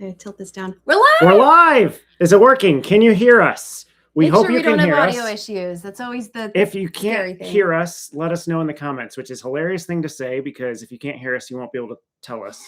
Okay, tilt this down. We're live. We're live. Is it working? Can you hear us? We hope you can hear us. We don't have audio issues. That's always the If you scary can't thing. hear us, let us know in the comments, which is a hilarious thing to say because if you can't hear us, you won't be able to tell us.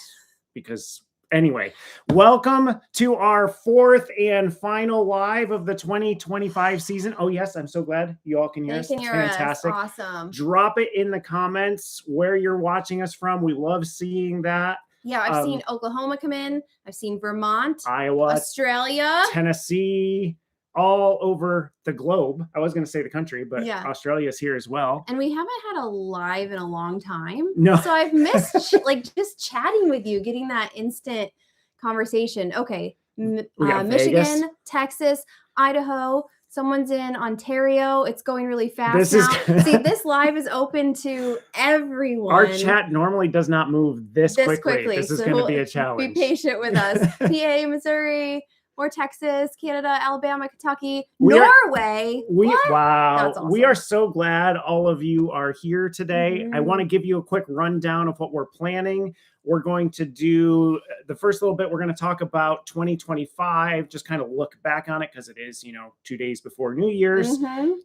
Because anyway, welcome to our fourth and final live of the 2025 season. Oh yes, I'm so glad you all can hear us. It's fantastic. Awesome. Drop it in the comments where you're watching us from. We love seeing that. Yeah, I've seen Oklahoma come in. I've seen Vermont, Iowa, Australia, Tennessee, all over the globe. I was going to say the country, but yeah. Australia is here as well. And we haven't had a live in a long time. No. So I've missed just chatting with you, getting that instant conversation. Okay. Michigan, Texas, Idaho. Someone's in Ontario. It's going really fast now. See, this live is open to everyone. Our chat normally does not move this quickly. This is going to be a challenge. Be patient with us. PA, Missouri, or Texas, Canada, Alabama, Kentucky, Norway. Wow. Awesome. We are so glad all of you are here today. I want to give you a quick rundown of what we're planning. We're going to do the first little bit. We're going to talk about 2025, just kind of look back on it because it is, 2 days before New Year's,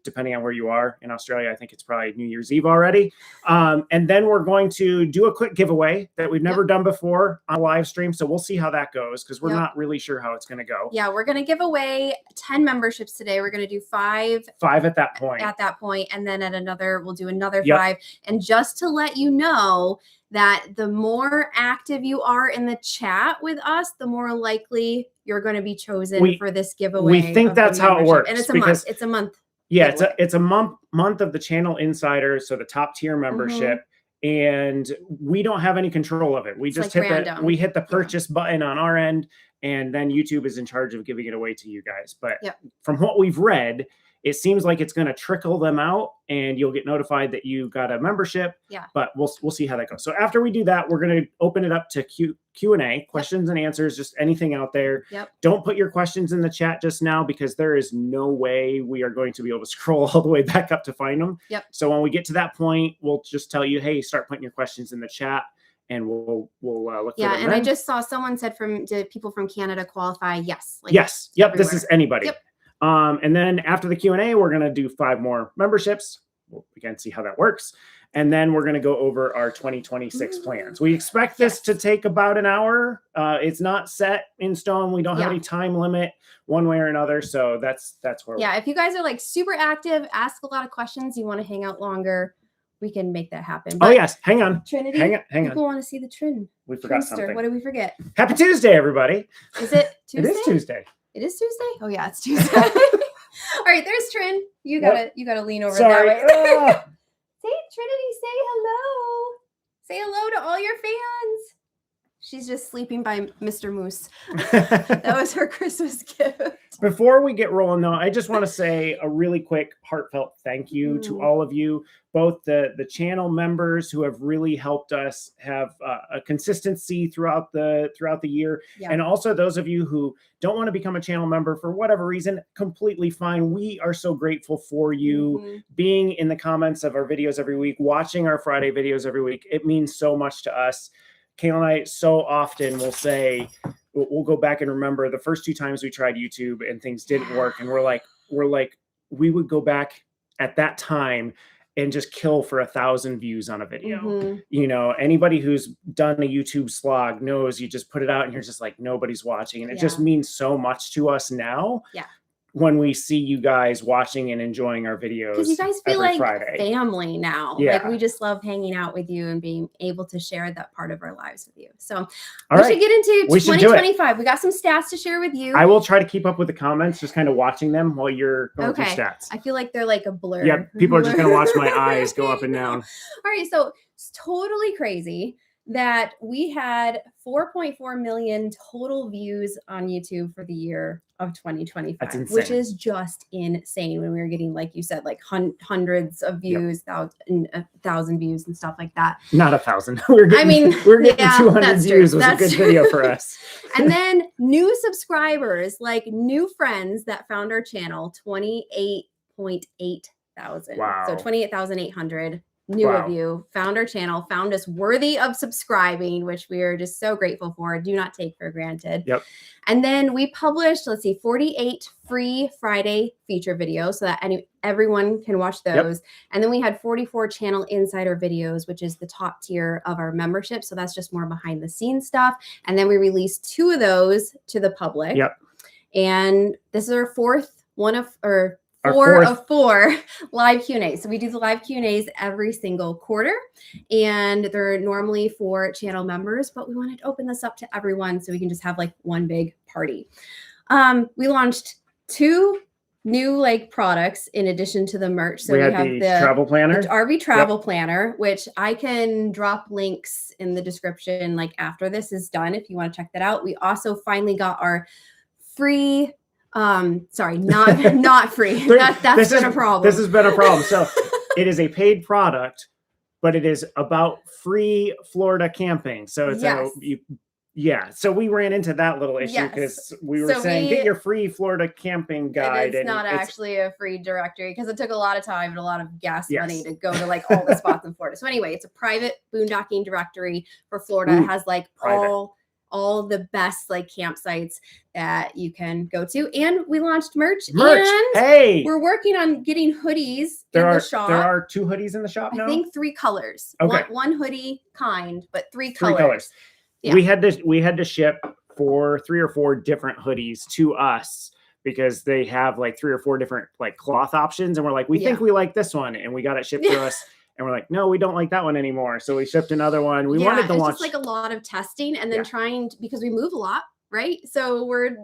depending on where you are. In Australia, I think it's probably New Year's Eve already. And then we're going to do a quick giveaway that we've never done before on a live stream. So we'll see how that goes because we're not really sure how it's going to go. Yeah, we're going to give away 10 memberships today. We're going to do 5 at that point. And then at another, we'll do another 5. And just to let you know, that the more active you are in the chat with us, the more likely you're going to be chosen for this giveaway. We think that's how it works. And it's a month. It's a month. Yeah, it's a month of the Channel Insider, so the top tier membership. And we don't have any control of it. We just hit the purchase button on our end, and then YouTube is in charge of giving it away to you guys. But from what we've read, it seems like it's going to trickle them out and you'll get notified that you got a membership. Yeah. But we'll see how that goes. So after we do that, we're going to open it up to Q&A, questions and answers, just anything out there. Don't put your questions in the chat just now because there is no way we are going to be able to scroll all the way back up to find them. So when we get to that point, we'll just tell you, hey, start putting your questions in the chat. And we'll look for them. And I just saw someone said do people from Canada qualify? Yes. Yes. Yep. Everywhere. This is anybody. And then after the Q&A, we're going to do 5 more memberships. We'll again see how that works. And then we're going to go over our 2026 plans. We expect this to take about an hour. It's not set in stone. We don't have any time limit one way or another. So that's where if you guys are like super active, ask a lot of questions, you want to hang out longer, we can make that happen. But yes. Hang on. Trinity. Hang on. People want to see the Trin. We forgot something. What did we forget? Happy Tuesday, everybody. Is it Tuesday? It is Tuesday. It is Tuesday? Oh yeah, it's Tuesday. All right, there's Trin. You gotta lean over that way. Say Trinity, say hello. Say hello to all your fans. She's just sleeping by Mr. Moose. That was her Christmas gift. Before we get rolling, though, I just want to say a really quick, heartfelt thank you to all of you, both the channel members who have really helped us have a consistency throughout the year, and also those of you who don't want to become a channel member for whatever reason. Completely fine. We are so grateful for you being in the comments of our videos every week, watching our Friday videos every week. It means so much to us. Kayla and I so often will say, we'll go back and remember the first 2 times we tried YouTube and things didn't work. And we're like, we would go back at that time and just kill for 1,000 views on a video. Anybody who's done a YouTube slog knows you just put it out and you're just like, nobody's watching. And it just means so much to us now. When we see you guys watching and enjoying our videos. Because you guys feel like Friday. Family now. Like we just love hanging out with you and being able to share that part of our lives with you. So we should get into 2025. We got some stats to share with you. I will try to keep up with the comments, just kind of watching them while you're going through stats. I feel like they're like a blur. Yeah, people are just going to watch my eyes go up and down. All right, so it's totally crazy that we had 4.4 million total views on YouTube for the year of 2025, which is just insane. When we were getting, like you said, like hundreds of views, 1,000 views and stuff like that. Not 1,000. We're getting 200 views was a good video for us. And then new subscribers, like new friends that found our channel, 28.8 thousand. Wow. So 28,800. new of you found our channel, found us worthy of subscribing, which we are just so grateful for. Do not take for granted. Yep. And then we published, 48 free Friday feature videos so that everyone can watch those. Yep. And then we had 44 channel insider videos, which is the top tier of our membership. So that's just more behind the scenes stuff. And then we released 2 of those to the public. Yep. And this is our four of 4 live Q&As. So we do the live Q&As every single quarter, and they're normally for channel members, but we wanted to open this up to everyone so we can just have like one big party. We launched 2 new products in addition to the merch. So we have the travel planner, the RV travel planner, which I can drop links in the description after this is done if you want to check that out. We also finally got our free sorry, not free. That's been a problem. This has been a problem. So it is a paid product, but it is about free Florida camping. So it's so we ran into that little issue because we were saying get your free Florida camping guide. It's not actually a free directory because it took a lot of time and a lot of gas money to go to all the spots in Florida. So anyway, it's a private boondocking directory for Florida. It has all the best campsites that you can go to. And we launched merch. And we're working on getting hoodies in the shop. There are 2 hoodies in the shop now? I think 3 colors. Okay. One hoodie kind, but 3 colors. 3 colors. Yeah. We had to ship 3 or 4 different hoodies to us because they have 3 or 4 different cloth options. And we're like, we think we like this one. And we got it shipped to us. And we're like, no, we don't like that one anymore. So we shipped another one. We wanted to launch. It's just a lot of testing and then because we move a lot, right? So we're,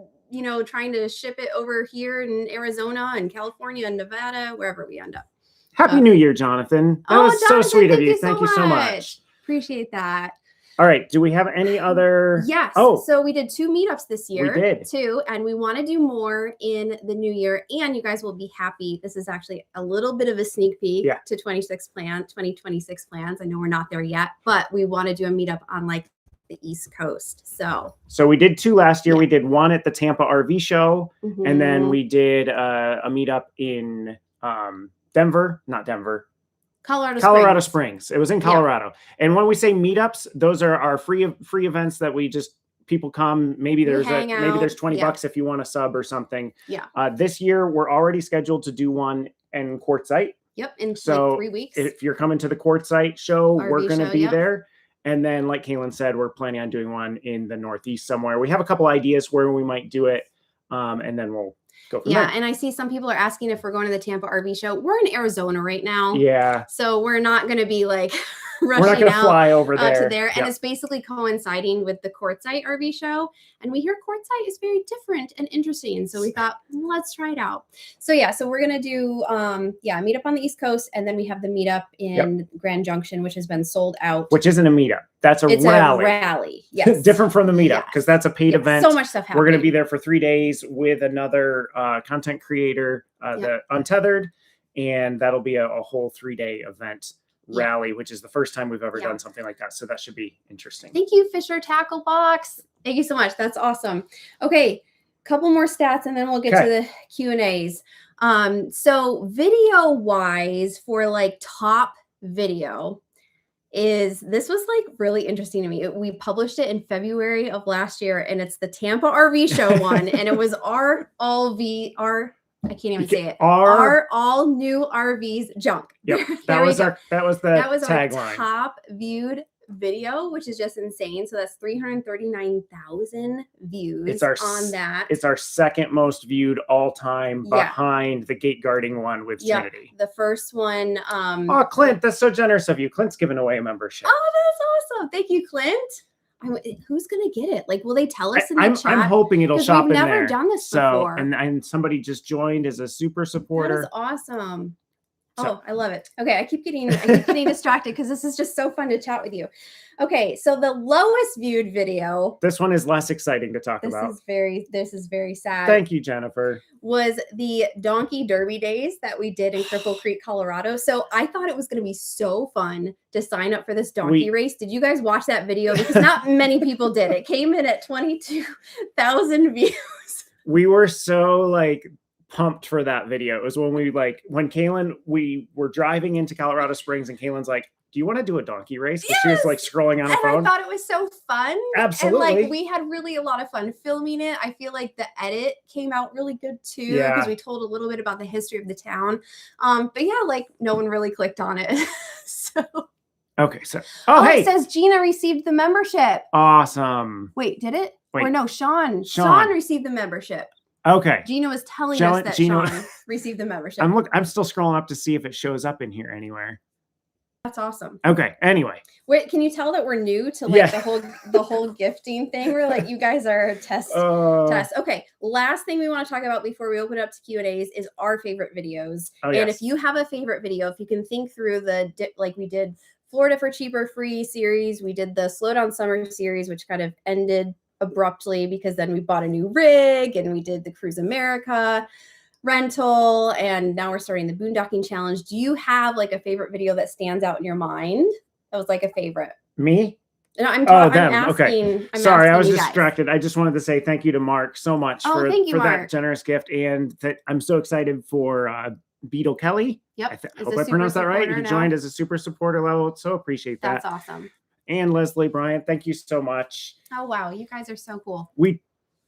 trying to ship it over here in Arizona and California and Nevada, wherever we end up. Happy New Year, Jonathan. That was so sweet of you. Thank you so much. Appreciate that. All right. Do we have any other? Yes. So we did 2 meetups this year. We did 2, and we want to do more in the new year. And you guys will be happy. This is actually a little bit of a sneak peek to 2026 plans. I know we're not there yet, but we want to do a meetup on the East Coast. So we did 2 last year. We did one at the Tampa RV show, and then we did a meetup in Colorado Springs. It was in Colorado. Yeah. And when we say meetups, those are our free events that people come. Maybe there's $20 if you want to sub or something. Yeah. This year we're already scheduled to do one in Quartzsite. Yep. In 3 weeks. If you're coming to the Quartzsite show, we're going to be there. And then, like Kaylin said, we're planning on doing one in the Northeast somewhere. We have a couple ideas where we might do it. And then we'll go from there. And I see some people are asking if we're going to the Tampa RV show. We're in Arizona right now. Yeah. So we're not going to be rushing we're not going to fly over there. To there. Yep. And it's basically coinciding with the Quartzsite RV show. And we hear Quartzsite is very different and interesting. So we thought, let's try it out. So we're going to do, meetup on the East Coast. And then we have the meetup in Grand Junction, which has been sold out. Which isn't a meetup. It's rally. A rally. Yes. Different from the meetup because that's a paid event. So much stuff happening. We're going to be there for 3 days with another content creator, the Untethered. And that'll be a whole 3-day event. Rally, which is the first time we've ever done something like that. So that should be interesting. Thank you, Fisher Tackle Box. Thank you so much. That's awesome. Okay, couple more stats and then we'll get to the Q&As. So video wise for top video this was really interesting to me. We published it in February of last year and it's the Tampa RV show one and it was I can't even say it. Our all new RVs junk. Yep. That was the tagline. Our top viewed video, which is just insane. So that's 339,000 views on that. It's our second most viewed all time behind the gate guarding one with Trinity. The first one. Clint, that's so generous of you. Clint's giving away a membership. Oh, that's awesome. Thank you, Clint. Who's gonna get it? Will they tell us in the chat? I'm hoping it'll shop in there. We've never done this before. And somebody just joined as a super supporter. That is awesome. I love it. Okay, I keep getting distracted because this is just so fun to chat with you. Okay, so the lowest viewed video. This one is less exciting to talk about. This is very sad. Thank you, Jennifer. Was the Donkey Derby days that we did in Cripple Creek, Colorado. So I thought it was going to be so fun to sign up for this donkey race. Did you guys watch that video? Because not many people did. It came in at 22,000 views. We were so pumped for that video. It was when when Kaylin, we were driving into Colorado Springs and Kaylin's like, do you want to do a donkey race? Because she was like scrolling on her phone. I thought it was so fun. Absolutely. And like we had really a lot of fun filming it. I feel like the edit came out really good too, because we told a little bit about the history of the town. But yeah, like no one really clicked on it. So okay, so hey, it says Gina received the membership. Awesome. Wait, did it? Wait. Or no, Sean received the membership. Okay. Gina was telling us that Sean received the membership. I'm still scrolling up to see if it shows up in here anywhere. That's awesome. Okay. Anyway. Wait, can you tell that we're new to like the whole gifting thing? We're like, you guys are test. Okay. Last thing we want to talk about before we open up to Q&As is our favorite videos. And if you have a favorite video, if you can think through like we did Florida for Cheaper Free series, we did the Slow Down Summer series, which kind of ended abruptly because then we bought a new rig and we did the Cruise America rental, and now we're starting the boondocking challenge. Do you have like a favorite video that stands out in your mind that was like a favorite? Me? No, I'm asking. Okay. Sorry, I was distracted. I just wanted to say thank you to Mark so much for Mark. that generous gift, and that I'm so excited for Beetle Kelly. Yep. I hope I pronounced that right. He joined as a super supporter level. So appreciate that. That's awesome. And Leslie Bryant, thank you so much. Oh wow, you guys are so cool. We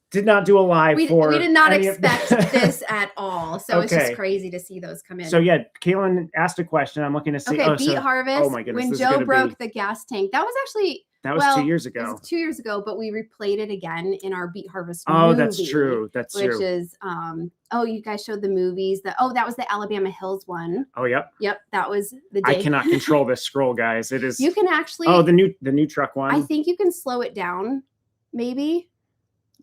did not do a live we did not expect this at all. So it's just crazy to see those come in. So yeah, Kaylin asked a question. I'm looking to see. Okay, Beet Harvest. Oh my goodness. When Joe broke the gas tank. That was actually 2 years ago. It was 2 years ago, but we replayed it again in our Beet Harvest movie. That's true. Which is you guys showed the movies. That was the Alabama Hills one. Oh, yep. Yep, that was the day. I cannot control this scroll, guys. It is. You can actually. Oh, the new truck one. I think you can slow it down, maybe.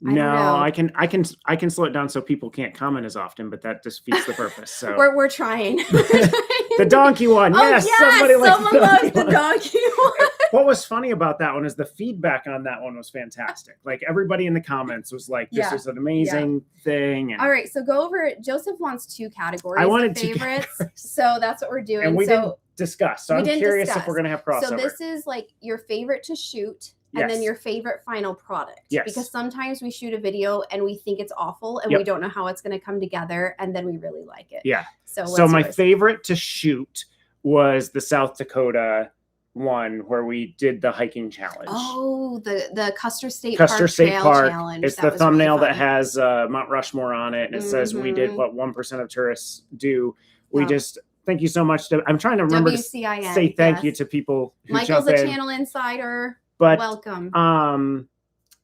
I can slow it down so people can't comment as often, but that defeats the purpose. So we're trying. The donkey one. Yes, someone loves the donkey one. What was funny about that one is the feedback on that one was fantastic. Like everybody in the comments was like, this is an amazing thing. And all right, so go over it. Joseph wants 2 categories. I wanted of favorites. So that's what we're doing. And we didn't discuss. So I'm curious if we're going to have crossover. So this is like your favorite to shoot. And then your favorite final product. Yes. Because sometimes we shoot a video and we think it's awful and we don't know how it's going to come together, and then we really like it. Yeah. So my favorite to shoot was the South Dakota one where we did the hiking challenge. Oh, the Custer State Park challenge. It's the thumbnail that has Mount Rushmore on it, and it says we did what 1% of tourists do. We just thank you so much. I'm trying to remember WCIN, to say thank you to people who Michael's a channel insider. But welcome.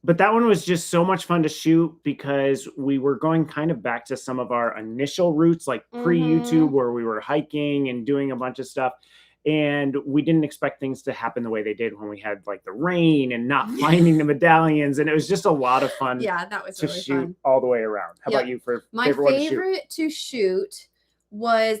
But that one was just so much fun to shoot because we were going kind of back to some of our initial roots, like pre-YouTube, where we were hiking and doing a bunch of stuff. And we didn't expect things to happen the way they did when we had like the rain and not finding the medallions. And it was just a lot of fun. Yeah, that was to really shoot fun. All the way around. How about you for my favorite to shoot? Was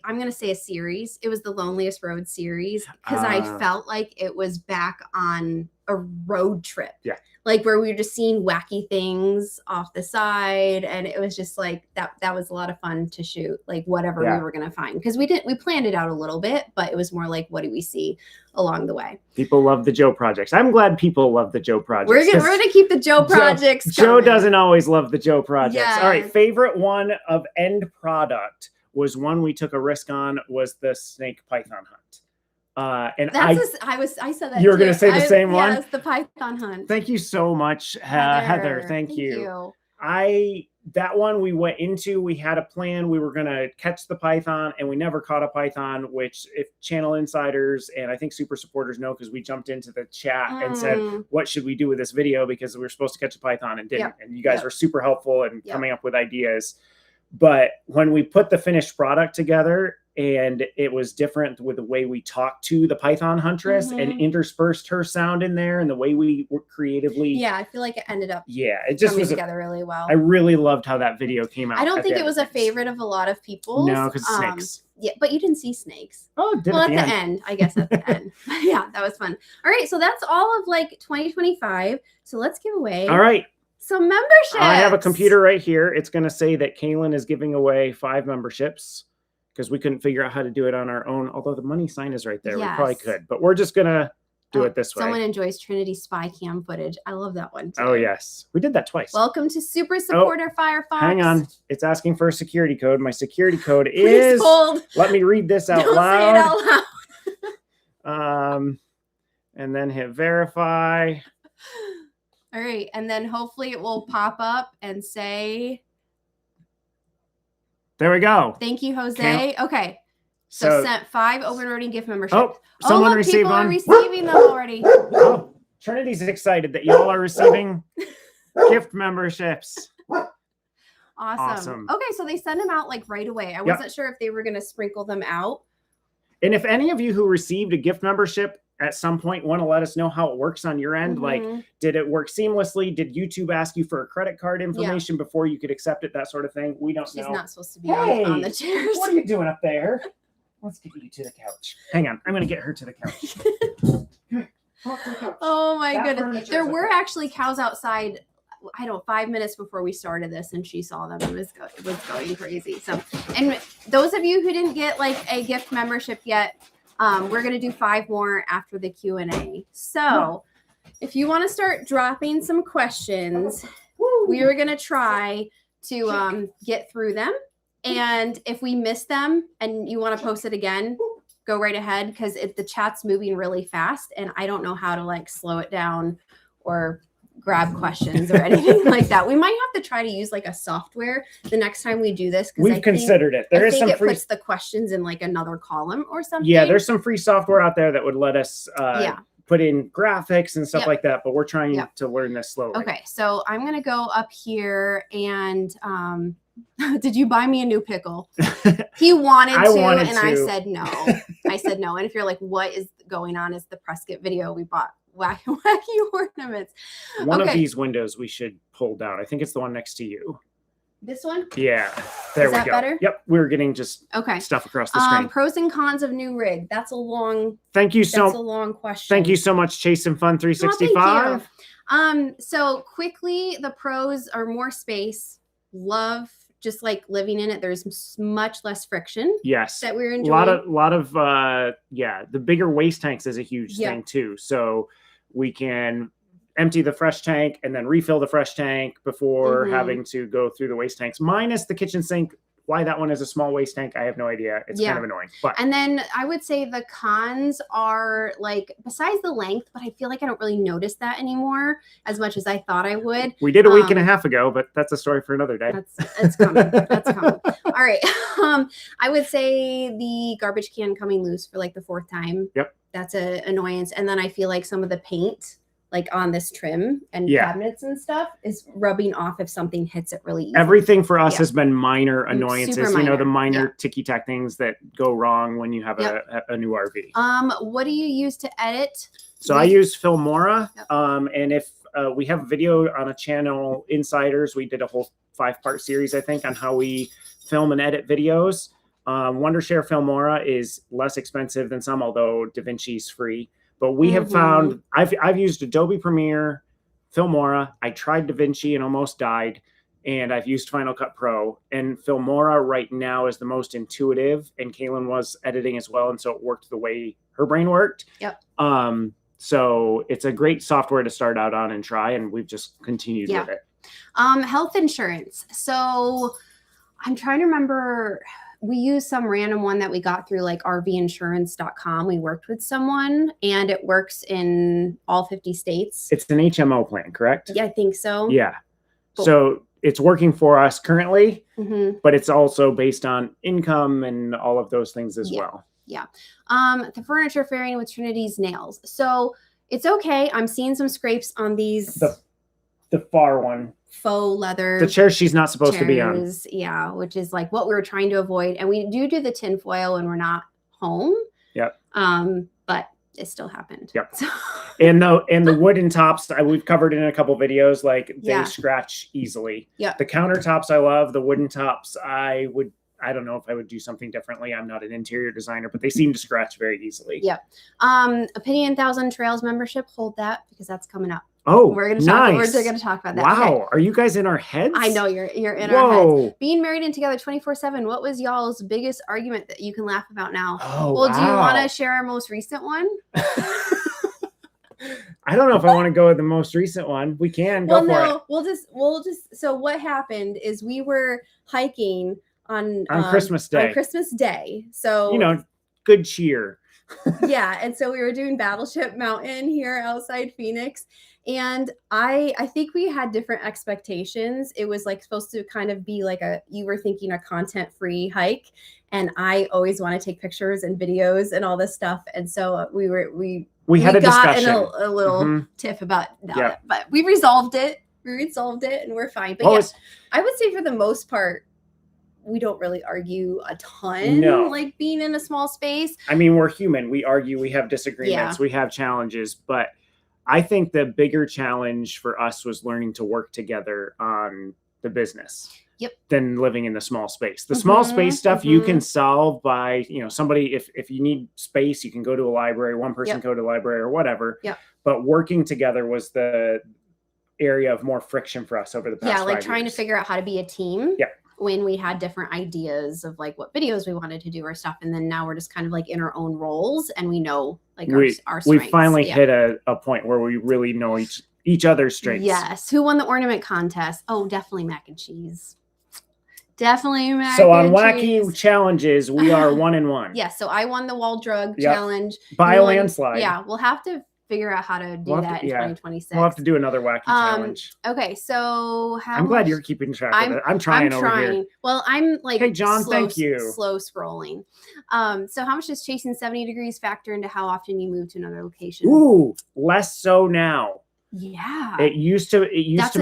I'm going to say a series. It was the Loneliest Road series because I felt like it was back on a road trip. Yeah. Like where we were just seeing wacky things off the side. And it was just like that was a lot of fun to shoot, like whatever we were going to find. Because we planned it out a little bit, but it was more like, what do we see along the way? People love the Joe projects. I'm glad people love the Joe projects. We're going to keep the Joe projects Joe doesn't always love the Joe projects. Yes. All right. Favorite one of end product was one we took a risk on was the snake python hunt. And I said that you were going to say the same one. Yes, the python hunt. Thank you so much, Heather. Thank you. That one we went into, we had a plan. We were going to catch the python and we never caught a python, which if channel insiders and I think super supporters know, because we jumped into the chat and said, what should we do with this video? Because we were supposed to catch a python and didn't. And you guys were super helpful in coming up with ideas. But when we put the finished product together and it was different with the way we talked to the python huntress and interspersed her sound in there and the way we were creatively. Yeah, I feel like it ended up it just coming together really well. I really loved how that video came out. I don't think it was a favorite of a lot of people. No, because snakes. Yeah, but you didn't see snakes. Oh, did well, at the end, I guess at the end. Yeah, that was fun. All right, so that's all of like 2025. So let's give away. All right. Some memberships. I have a computer right here. It's going to say that Kaylin is giving away 5 memberships because we couldn't figure out how to do it on our own. Although the money sign is right there. We probably could, but we're just going to do it this way. Someone enjoys Trinity spy cam footage. I love that one too. Oh, yes. We did that twice. Welcome to Super Supporter Firefox. Hang on. It's asking for a security code. My security code Please is... hold. Let me read this out Don't loud. say it out loud. And then hit verify. All right. And then hopefully it will pop up and say... There we go. Thank you, Jose. Okay. So sent 5 overloading gift memberships. Oh, someone look, received people one. are receiving them already. Oh, Trinity's excited that y'all are receiving gift memberships. Awesome. Okay, so they send them out like right away. I wasn't sure if they were going to sprinkle them out. And if any of you who received a gift membership at some point want to let us know how it works on your end, like, did it work seamlessly? Did YouTube ask you for a credit card information before you could accept it? That sort of thing. We don't know. She's not supposed to be on the chairs. What are you doing up there? Let's get you to the couch. Hang on. I'm going to get her to the couch. Oh my goodness. There were actually cows outside, 5 minutes before we started this, and she saw them. It was going crazy. So, and those of you who didn't get like a gift membership yet, we're going to do 5 more after the Q&A. So if you want to start dropping some questions, we are going to try to get through them. And if we miss them and you want to post it again, go right ahead, because the chat's moving really fast and I don't know how to like slow it down or grab questions or anything like that. We might have to try to use like a software the next time we do this. We've considered it. There is some free... puts the questions in like another column or something. Yeah, there's some free software out there that would let us put in graphics and stuff like that, but we're trying to learn this slowly. Okay, so I'm going to go up here and did you buy me a new pickle? He wanted to, and I said no. I said no. And if you're like, what is going on? Is the Prescott video we bought wacky ornaments. One of these windows we should pull down. I think it's the one next to you. This one? Yeah. There we go. Better? Yep. We were getting just stuff across the screen. Pros and cons of new rig. That's a long That's a long question. Thank you so much, Chase and Fun 365. So quickly, the pros are more space. Love just like living in it. There's much less friction. Yes. That we're enjoying. A lot of the bigger waste tanks is a huge thing too. So we can empty the fresh tank and then refill the fresh tank before having to go through the waste tanks, minus the kitchen sink. Why that one is a small waste tank, I have no idea. It's kind of annoying. But and then I would say the cons are like, besides the length, but I feel like I don't really notice that anymore as much as I thought I would. We did a week and a half ago, but that's a story for another day. That's coming. That's coming. All right. I would say the garbage can coming loose for like the 4th time. Yep. That's an annoyance. And then I feel like some of the paint, like on this trim and cabinets and stuff, is rubbing off if something hits it really easy. Everything for us has been minor annoyances. Super minor. You know, the minor ticky-tack things that go wrong when you have a new RV. What do you use to edit? So I use Filmora. And if we have a video on a channel, Insiders, we did a whole 5-part series, I think, on how we film and edit videos. Wondershare Filmora is less expensive than some, although DaVinci's free. But we have found, I've used Adobe Premiere, Filmora. I tried DaVinci and almost died. And I've used Final Cut Pro. And Filmora right now is the most intuitive. And Kaylin was editing as well. And so it worked the way her brain worked. Yep. So it's a great software to start out on and try. And we've just continued with it. Health insurance. So I'm trying to remember... We used some random one that we got through like rvinsurance.com. We worked with someone and it works in all 50 states. It's an HMO plan, correct? Yeah, I think so. Yeah. Cool. So it's working for us currently, but it's also based on income and all of those things as well. Yeah. The furniture fairing with Trinity's nails. So it's okay. I'm seeing some scrapes on these. The far one. Faux leather. The chair she's not supposed to be on. Yeah, which is like what we were trying to avoid. And we do the tin foil when we're not home. Yep. But it still happened. Yep. And the wooden tops, we've covered in a couple videos, like they scratch easily. Yeah. The countertops I love. The wooden tops I don't know if I would do something differently. I'm not an interior designer, but they seem to scratch very easily. Yeah. Opinion 1000 Trails membership, hold that because that's coming up. Oh, we're going to talk about that. Wow. Okay. Are you guys in our heads? I know you're in our heads. Being married and together 24/7. What was y'all's biggest argument that you can laugh about now? Oh, well, do you want to share our most recent one? I don't know if I want to go with the most recent one. We can go for it. We'll just. So what happened is we were hiking on Christmas Day. On Christmas Day. So good cheer. Yeah, and so we were doing Battleship Mountain here outside Phoenix, and I think we had different expectations. It was like supposed to kind of be like you were thinking a content-free hike, and I always want to take pictures and videos and all this stuff, and so we had a discussion, a little tiff about that, but we resolved it. And we're fine. But I would say for the most part, we don't really argue a ton, like being in a small space. I mean, we're human. We argue, we have disagreements, we have challenges, but I think the bigger challenge for us was learning to work together on the business than living in the small space. The small space stuff you can solve by, somebody, if you need space, you can go to a library, one person go to a library or whatever. But working together was the area of more friction for us over the past 5 years. Yeah, like trying to figure out how to be a team. When we had different ideas of like what videos we wanted to do or stuff. And then now we're just kind of like in our own roles and we know like our strengths. We finally hit a point where we really know each other's strengths. Yes. Who won the ornament contest? Oh, definitely mac and cheese. Definitely mac and cheese. So on wacky challenges, we are 1-1. Yes. So I won the wall drug challenge. By a landslide. Yeah. We'll have to figure out how to do that in 2026. We'll have to do another wacky challenge. Okay, so I'm glad you're keeping track of it. I'm trying over here. Well, I'm like, hey John, thank you. Slow scrolling. So how much does chasing 70 degrees factor into how often you move to another location? Ooh, less so now. Yeah. It used to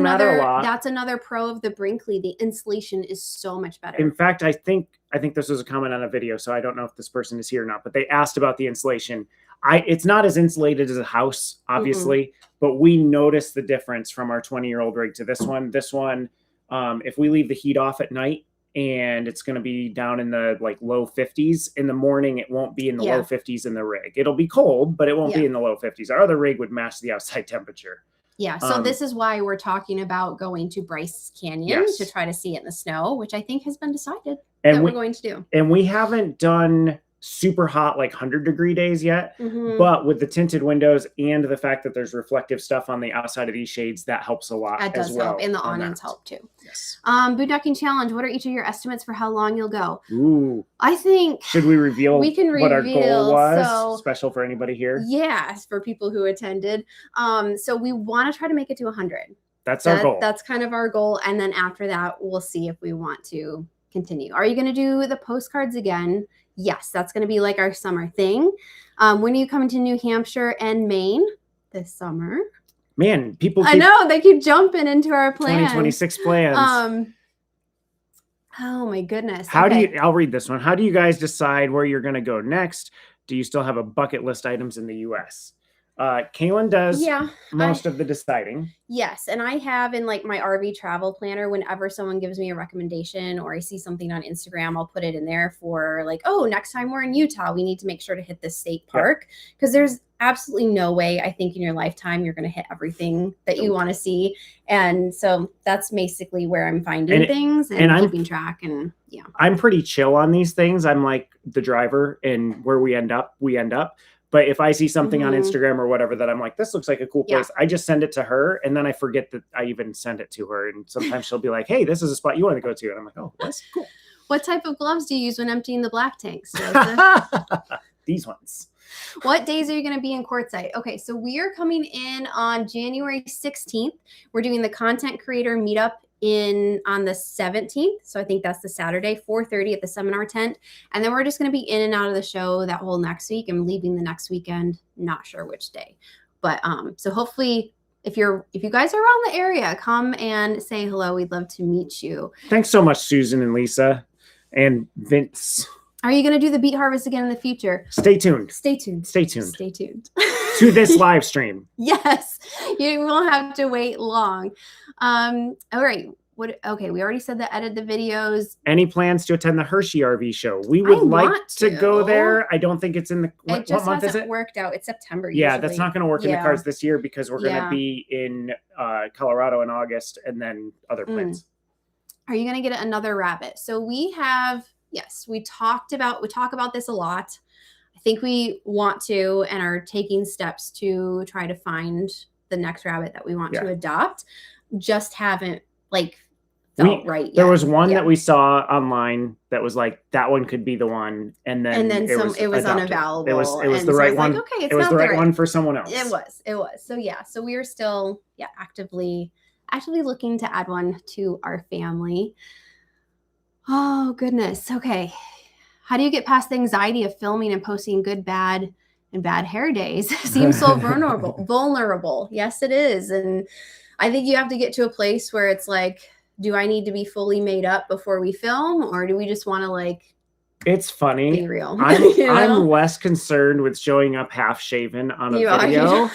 matter a lot. That's another pro of the Brinkley. The insulation is so much better. In fact, I think this was a comment on a video, so I don't know if this person is here or not, but they asked about the insulation. It's not as insulated as a house, obviously, but we noticed the difference from our 20-year-old rig to this one. This one, if we leave the heat off at night and it's going to be down in the like low 50s in the morning, it won't be in the low 50s in the rig. It'll be cold, but it won't be in the low 50s. Our other rig would match the outside temperature. Yeah. So this is why we're talking about going to Bryce Canyon to try to see it in the snow, which I think has been decided that we're going to do. And we haven't done super hot, like 100-degree days yet, but with the tinted windows and the fact that there's reflective stuff on the outside of these shades, that helps a lot. That does help, and the awnings help too. Yes. Boondocking challenge. What are each of your estimates for how long you'll go? Ooh. I think should we reveal? We can reveal what our goal was. Special for anybody here. Yes, for people who attended. So we want to try to make it to 100. That's our goal. That's kind of our goal, and then after that, we'll see if we want to continue. Are you going to do the postcards again? Yes, that's going to be like our summer thing. When are you coming to New Hampshire and Maine this summer? Man, I know they keep jumping into our plans. 2026 plans. Oh my goodness. I'll read this one. How do you guys decide where you're going to go next? Do you still have a bucket list items in the US? Kaylin does most of the deciding. Yes. And I have in like my RV travel planner, whenever someone gives me a recommendation or I see something on Instagram, I'll put it in there for like, oh, next time we're in Utah, we need to make sure to hit this state park. Because there's absolutely no way, I think, in your lifetime, you're going to hit everything that you want to see. And so that's basically where I'm finding things and keeping track. And I'm pretty chill on these things. I'm like the driver, and where we end up, we end up. But if I see something on Instagram or whatever that I'm like, this looks like a cool place, I just send it to her, and then I forget that I even sent it to her. And sometimes she'll be like, hey, this is a spot you want to go to. And I'm like, oh, that's cool. What type of gloves do you use when emptying the black tanks? These ones. What days are you going to be in Quartzsite? Okay, so we are coming in on January 16th. We're doing the content creator meetup on the 17th. So I think that's the Saturday, 4:30 at the seminar tent. And then we're just going to be in and out of the show that whole next week. I'm leaving the next weekend. Not sure which day. But so hopefully if you guys are around the area, come and say hello. We'd love to meet you. Thanks so much, Susan and Lisa and Vince. Are you going to do the beet harvest again in the future? Stay tuned. Stay tuned. Stay tuned. Stay tuned. To this live stream. Yes. You won't have to wait long. All right. Okay, we already said that edit the videos. Any plans to attend the Hershey RV show? We would like to go there. I don't think it's in the what month is it? Worked out. It's September. Yeah, that's not going to work in the cards this year because we're going to be in Colorado in August and then other plans. Are you going to get another rabbit? So we have, we talk about this a lot. I think we want to and are taking steps to try to find the next rabbit that we want to adopt. Just haven't like felt right yet. There was one that we saw online that was like, that one could be the one, and then it was unavailable. It was the right one. Okay, it was the right one for someone else. It was. So yeah, so we are still actively looking to add one to our family. Oh goodness. Okay. How do you get past the anxiety of filming and posting good, bad, and bad hair days? Seems so vulnerable. Yes, it is. And I think you have to get to a place where it's like, do I need to be fully made up before we film, or do we just want to like? It's funny. Be real. I'm less concerned with showing up half shaven on a video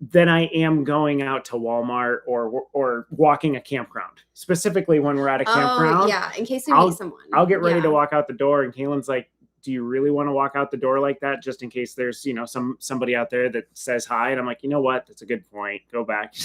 than I am going out to Walmart or walking a campground. Specifically when we're at a campground. Yeah, in case we meet someone. I'll get ready to walk out the door, and Kaylin's like, do you really want to walk out the door like that, just in case there's, somebody out there that says hi? And I'm like, you know what? That's a good point. Go back.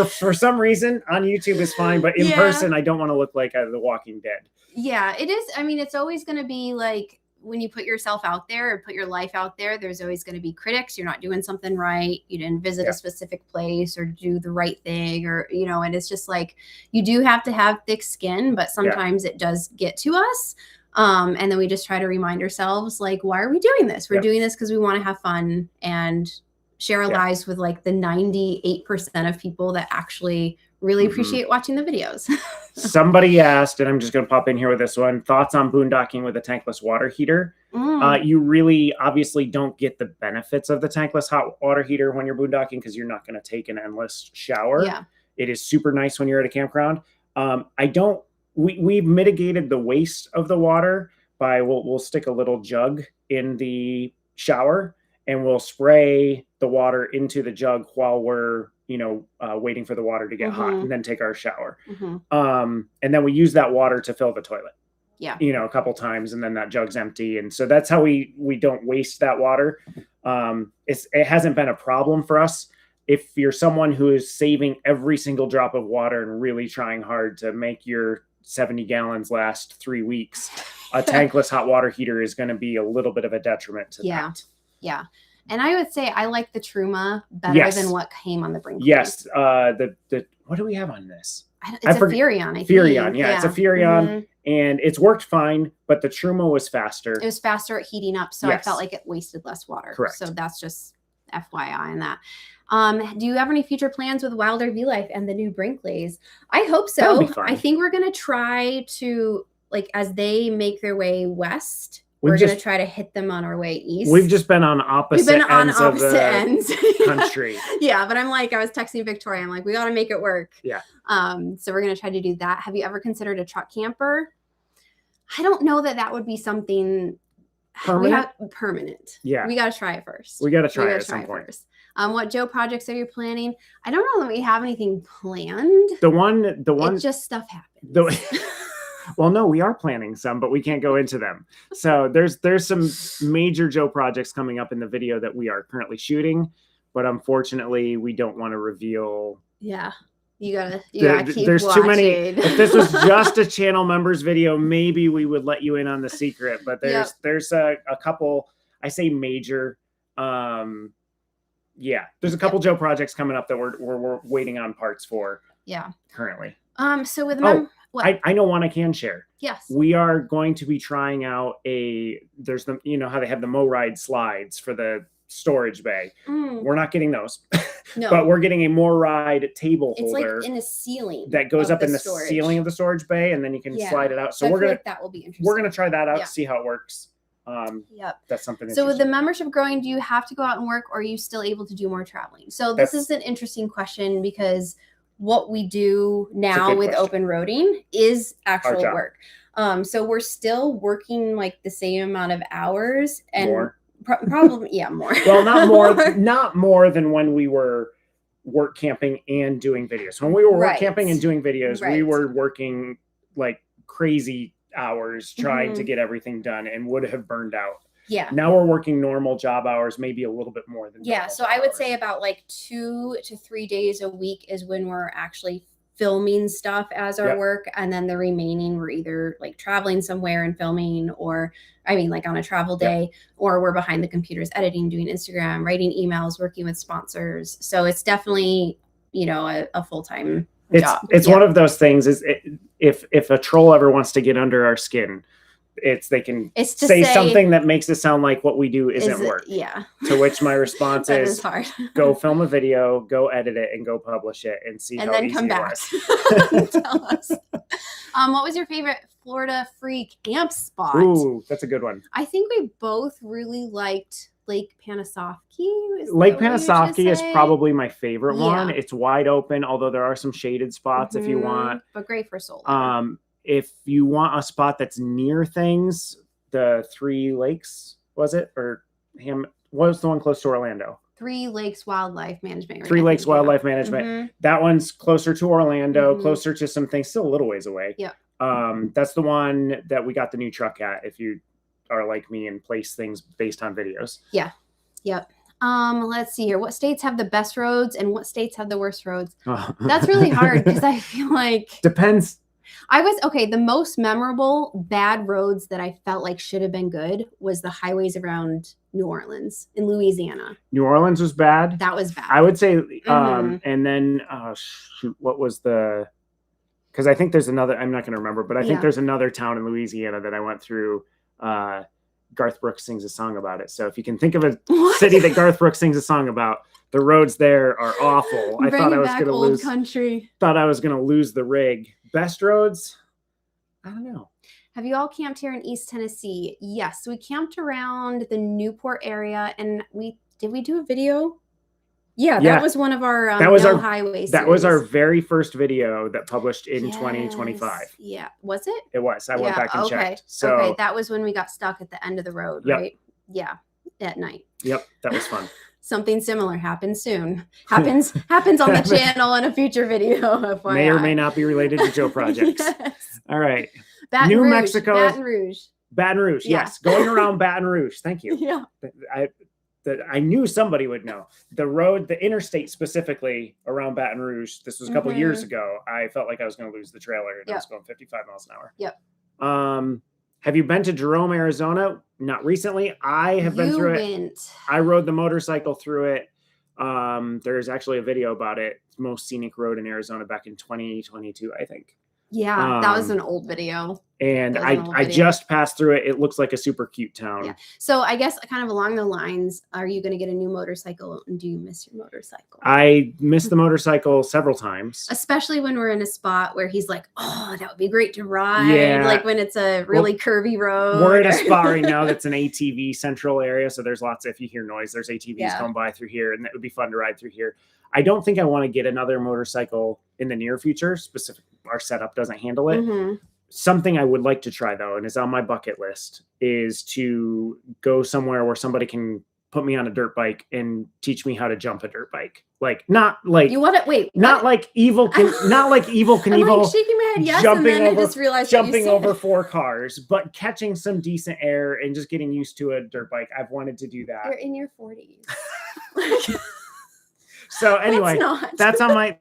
for some reason on YouTube is fine, but in person, I don't want to look like The Walking Dead. Yeah, it is. I mean, it's always going to be like, when you put yourself out there or put your life out there, there's always going to be critics. You're not doing something right. You didn't visit a specific place or do the right thing, or, and it's just like, you do have to have thick skin, but sometimes it does get to us. And then we just try to remind ourselves, like, why are we doing this? We're doing this because we want to have fun and share our lives with like the 98% of people that actually really appreciate watching the videos. Somebody asked, and I'm just going to pop in here with this one, thoughts on boondocking with a tankless water heater. You really obviously don't get the benefits of the tankless hot water heater when you're boondocking, because you're not going to take an endless shower. Yeah. It is super nice when you're at a campground. We've mitigated the waste of the water by, we'll stick a little jug in the shower and we'll spray the water into the jug while we're, waiting for the water to get hot, and then take our shower. And then we use that water to fill the toilet. Yeah. A couple times, and then that jug's empty. And so that's how we don't waste that water. It hasn't been a problem for us. If you're someone who is saving every single drop of water and really trying hard to make your 70 gallons last 3 weeks, a tankless hot water heater is going to be a little bit of a detriment to that. Yeah. And I would say I like the Truma better than what came on the Brinkley. Yes. What do we have on this? It's a Furrion, I think. Furrion, yeah. It's a Furrion, and it's worked fine, but the Truma was faster. It was faster at heating up, so I felt like it wasted less water. Correct. So that's just FYI on that. Do you have any future plans with Wilder V Life and the new Brinkleys? I hope so. That'll be fun. I think we're going to try to, like, as they make their way west, we're going to try to hit them on our way east. We've just been on opposite ends of the country. Yeah, but I was texting Victoria. I'm like, we got to make it work. Yeah. So we're going to try to do that. Have you ever considered a truck camper? I don't know that would be something permanent. Yeah. We got to try it first. We got to try it at some point. First. What Joe projects are you planning? I don't know that we have anything planned. The one, it just stuff happens. Well, no, we are planning some, but we can't go into them. So there's some major Joe projects coming up in the video that we are currently shooting, but unfortunately we don't want to reveal. Yeah. You gotta keep there's watching. Too many. If this was just a channel members video, maybe we would let you in on the secret, but there's a couple, I say major, there's a couple Joe projects coming up that we're waiting on parts for. Yeah. Currently. So with I know one I can share. Yes. We are going to be trying out there's the, how they have the MoRide slides for the storage bay. We're not getting those. No. But we're getting a MoRide table holder. It's like in a ceiling. That goes up in the ceiling of the storage bay, and then you can slide it out. So that will be interesting. We're gonna try that out, see how it works. That's something. So with the membership growing, do you have to go out and work, or are you still able to do more traveling? So this is an interesting question, because what we do now with open roading is actual work. So we're still working like the same amount of hours, and more. Probably more. Well, not more than when we were work camping and doing videos. When we were work camping and doing videos, we were working like crazy hours trying to get everything done and would have burned out. Yeah. Now we're working normal job hours, maybe a little bit more than so I would say about like 2 to 3 days a week is when we're actually filming stuff as our Yep. work, and then the remaining we're either like traveling somewhere and filming, or I mean like on a travel day, or we're behind the computers editing, doing Instagram, writing emails, working with sponsors. So it's definitely, you know, a full-time job. It's one of those things if a troll ever wants to get under our skin, they can say something that makes it sound like what we do isn't work. Yeah. To which my response is hard. Go film a video, go edit it, and go publish it, and see and how then easy come it back. was. Tell us. What was your favorite Florida free camp spot? Ooh, that's a good one. I think we both really liked Lake Panasoffkee. Lake Panasoffkee is probably my favorite one. It's wide open, although there are some shaded spots if you want. But great for solo. If you want a spot that's near things, the Three Lakes, was it? Or what was the one close to Orlando? Three Lakes Wildlife Management. Three Lakes Wildlife Management. That one's closer to Orlando, closer to some things, still a little ways away. Yeah. That's the one that we got the new truck at, if you are like me and place things based on videos. Yeah. Yep. Let's see here. What states have the best roads and what states have the worst roads? That's really hard because I feel like depends. The most memorable bad roads that I felt like should have been good was the highways around New Orleans in Louisiana. New Orleans was bad. That was bad. I would say, and then what was because I think there's another, I'm not going to remember, but I think there's another town in Louisiana that I went through. Garth Brooks sings a song about it. So if you can think of a city that Garth Brooks sings a song about, the roads there are awful. I thought I was going to lose country. Thought I was going to lose the rig. Best roads? I don't know. Have you all camped here in East Tennessee? Yes, we camped around the Newport area, and did we do a video? Yeah, that was one of our highway series. That was our very first video that published in 2025. Yeah, was it? It was. I went back and checked. So that was when we got stuck at the end of the road, right? Yeah, at night. Yep, that was fun. Something similar happens soon. Happens on the channel in a future video. May or may not be related to Joe projects. Yes. All right. Baton Rouge. Baton Rouge. Yes. Going around Baton Rouge. Thank you. Yeah. I knew somebody would know. The road, the interstate specifically around Baton Rouge, this was a couple years ago. I felt like I was going to lose the trailer and I was going 55 miles an hour. Yep. Have you been to Jerome, Arizona? Not recently. I have been through it. I rode the motorcycle through it. There's actually a video about it. It's most scenic road in Arizona back in 2022, I think. Yeah, that was an old video. And I just passed through it. It looks like a super cute town. Yeah. So I guess kind of along the lines, are you going to get a new motorcycle, and do you miss your motorcycle? I missed the motorcycle several times. Especially when we're in a spot where he's like, oh, that would be great to ride. Yeah. Like when it's a really curvy road. We're in a spot right now that's an ATV central area. So there's lots, if you hear noise, there's ATVs going by through here, and it would be fun to ride through here. I don't think I want to get another motorcycle in the near future. Our setup doesn't handle it. Something I would like to try, though, and is on my bucket list, is to go somewhere where somebody can put me on a dirt bike and teach me how to jump a dirt bike. Like, not like you want to wait, not like evil, not like Evel Knievel. I'm like shaking my head, yes, and then I just realized jumping over 4 cars, but catching some decent air and just getting used to a dirt bike. I've wanted to do that. You're in your 40s. So anyway, that's on my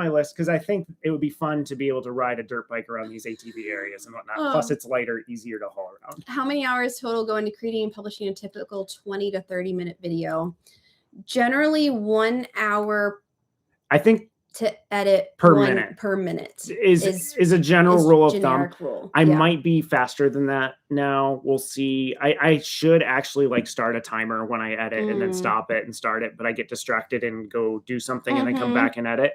list, because I think it would be fun to be able to ride a dirt bike around these ATV areas and whatnot. Plus, it's lighter, easier to haul around. How many hours total go into creating and publishing a typical 20 to 30 minute video? Generally 1 hour. I think to edit per minute is a general rule of thumb. Rule. I might be faster than that now. We'll see. I should actually like start a timer when I edit and then stop it and start it, but I get distracted and go do something and then come back and edit.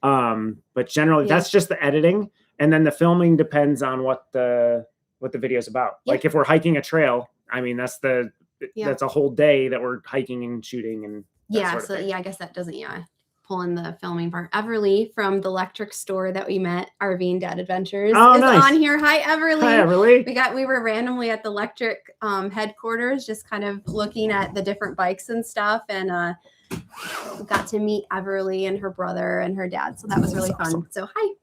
But generally that's just the editing, and then the filming depends on what the video is about. Like if we're hiking a trail, I mean that's a whole day that we're hiking and shooting and I guess that doesn't pull in the filming part. Everly from the electric store that we met, RV and Dad Adventures, is on here. Hi, Everly. Hi, Everly. We were randomly at the electric headquarters, just kind of looking at the different bikes and stuff, and we got to meet Everly and her brother and her dad. So that was really fun. So hi.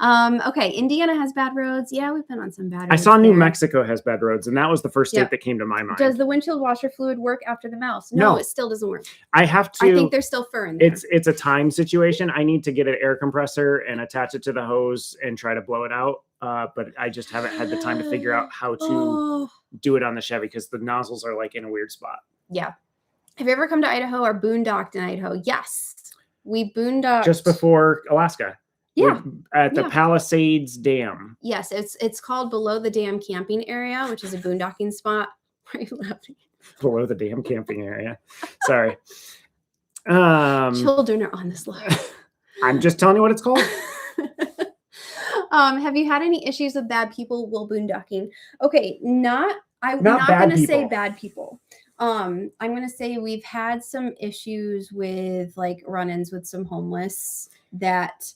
Okay, Indiana has bad roads. Yeah, we've been on some bad roads. I saw New there. Mexico has bad roads, and that was the first state Yep. that came to my mind. Does the windshield washer fluid work after the mouse? No. It still doesn't work. I have to. I think there's still fur in there. It's a time situation. I need to get an air compressor and attach it to the hose and try to blow it out. But I just haven't had the time to figure out how to do it on the Chevy because the nozzles are like in a weird spot. Yeah. Have you ever come to Idaho or boondocked in Idaho? Yes. We boondocked just before Alaska. Yeah. At the Palisades Dam. Yes, it's called Below the Dam Camping Area, which is a boondocking spot. Why are you laughing? Below the Dam Camping Area. Sorry. Children are on this live. I'm just telling you what it's called. Have you had any issues with bad people while boondocking? Okay, I'm not going to say bad people. I'm going to say we've had some issues with like run-ins with some homeless that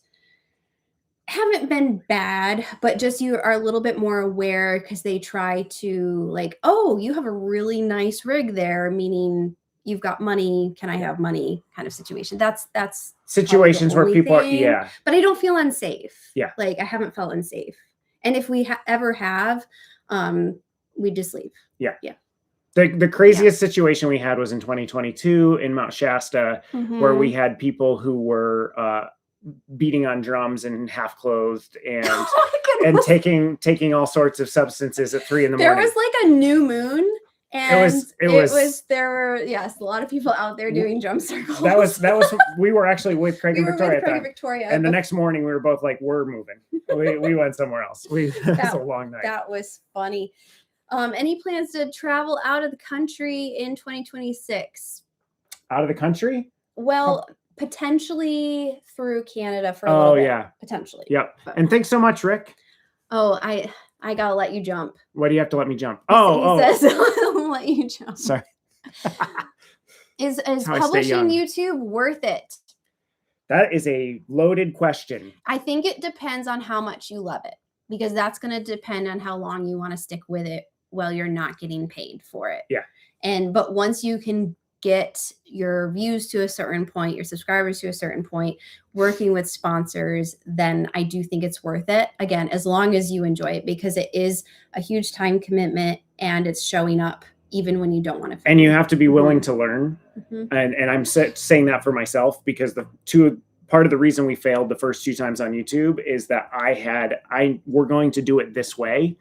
haven't been bad, but just you are a little bit more aware because they try to like, oh, you have a really nice rig there, meaning you've got money. Can I have money? Kind of situation. That's situations where people are, but I don't feel unsafe. Yeah. Like I haven't felt unsafe. And if we ever have, we just leave. Yeah. Yeah. The craziest situation we had was in 2022 in Mount Shasta, where we had people who were beating on drums and half clothed and taking all sorts of substances at 3 a.m. There was like a new moon, and it was there were a lot of people out there doing drum circles. That was we were actually with Craig and Victoria with Craig and Victoria, and the next morning we were both like, we're moving. We went somewhere else. It was a long night. That was funny. Any plans to travel out of the country in 2026? Out of the country? Well, potentially through Canada for a little bit. Potentially. Yep. And thanks so much, Rick. Oh, I gotta let you jump. Why do you have to let me jump? He says I'll let you jump. Sorry. Is publishing YouTube worth it? That is a loaded question. I think it depends on how much you love it, because that's going to depend on how long you want to stick with it while you're not getting paid for it. Yeah. But once you can get your views to a certain point, your subscribers to a certain point, working with sponsors, then I do think it's worth it. Again, as long as you enjoy it, because it is a huge time commitment and it's showing up even when you don't want to. And you have to be willing to learn. And I'm saying that for myself, because part of the reason we failed the first 2 times on YouTube is that we're going to do it this way,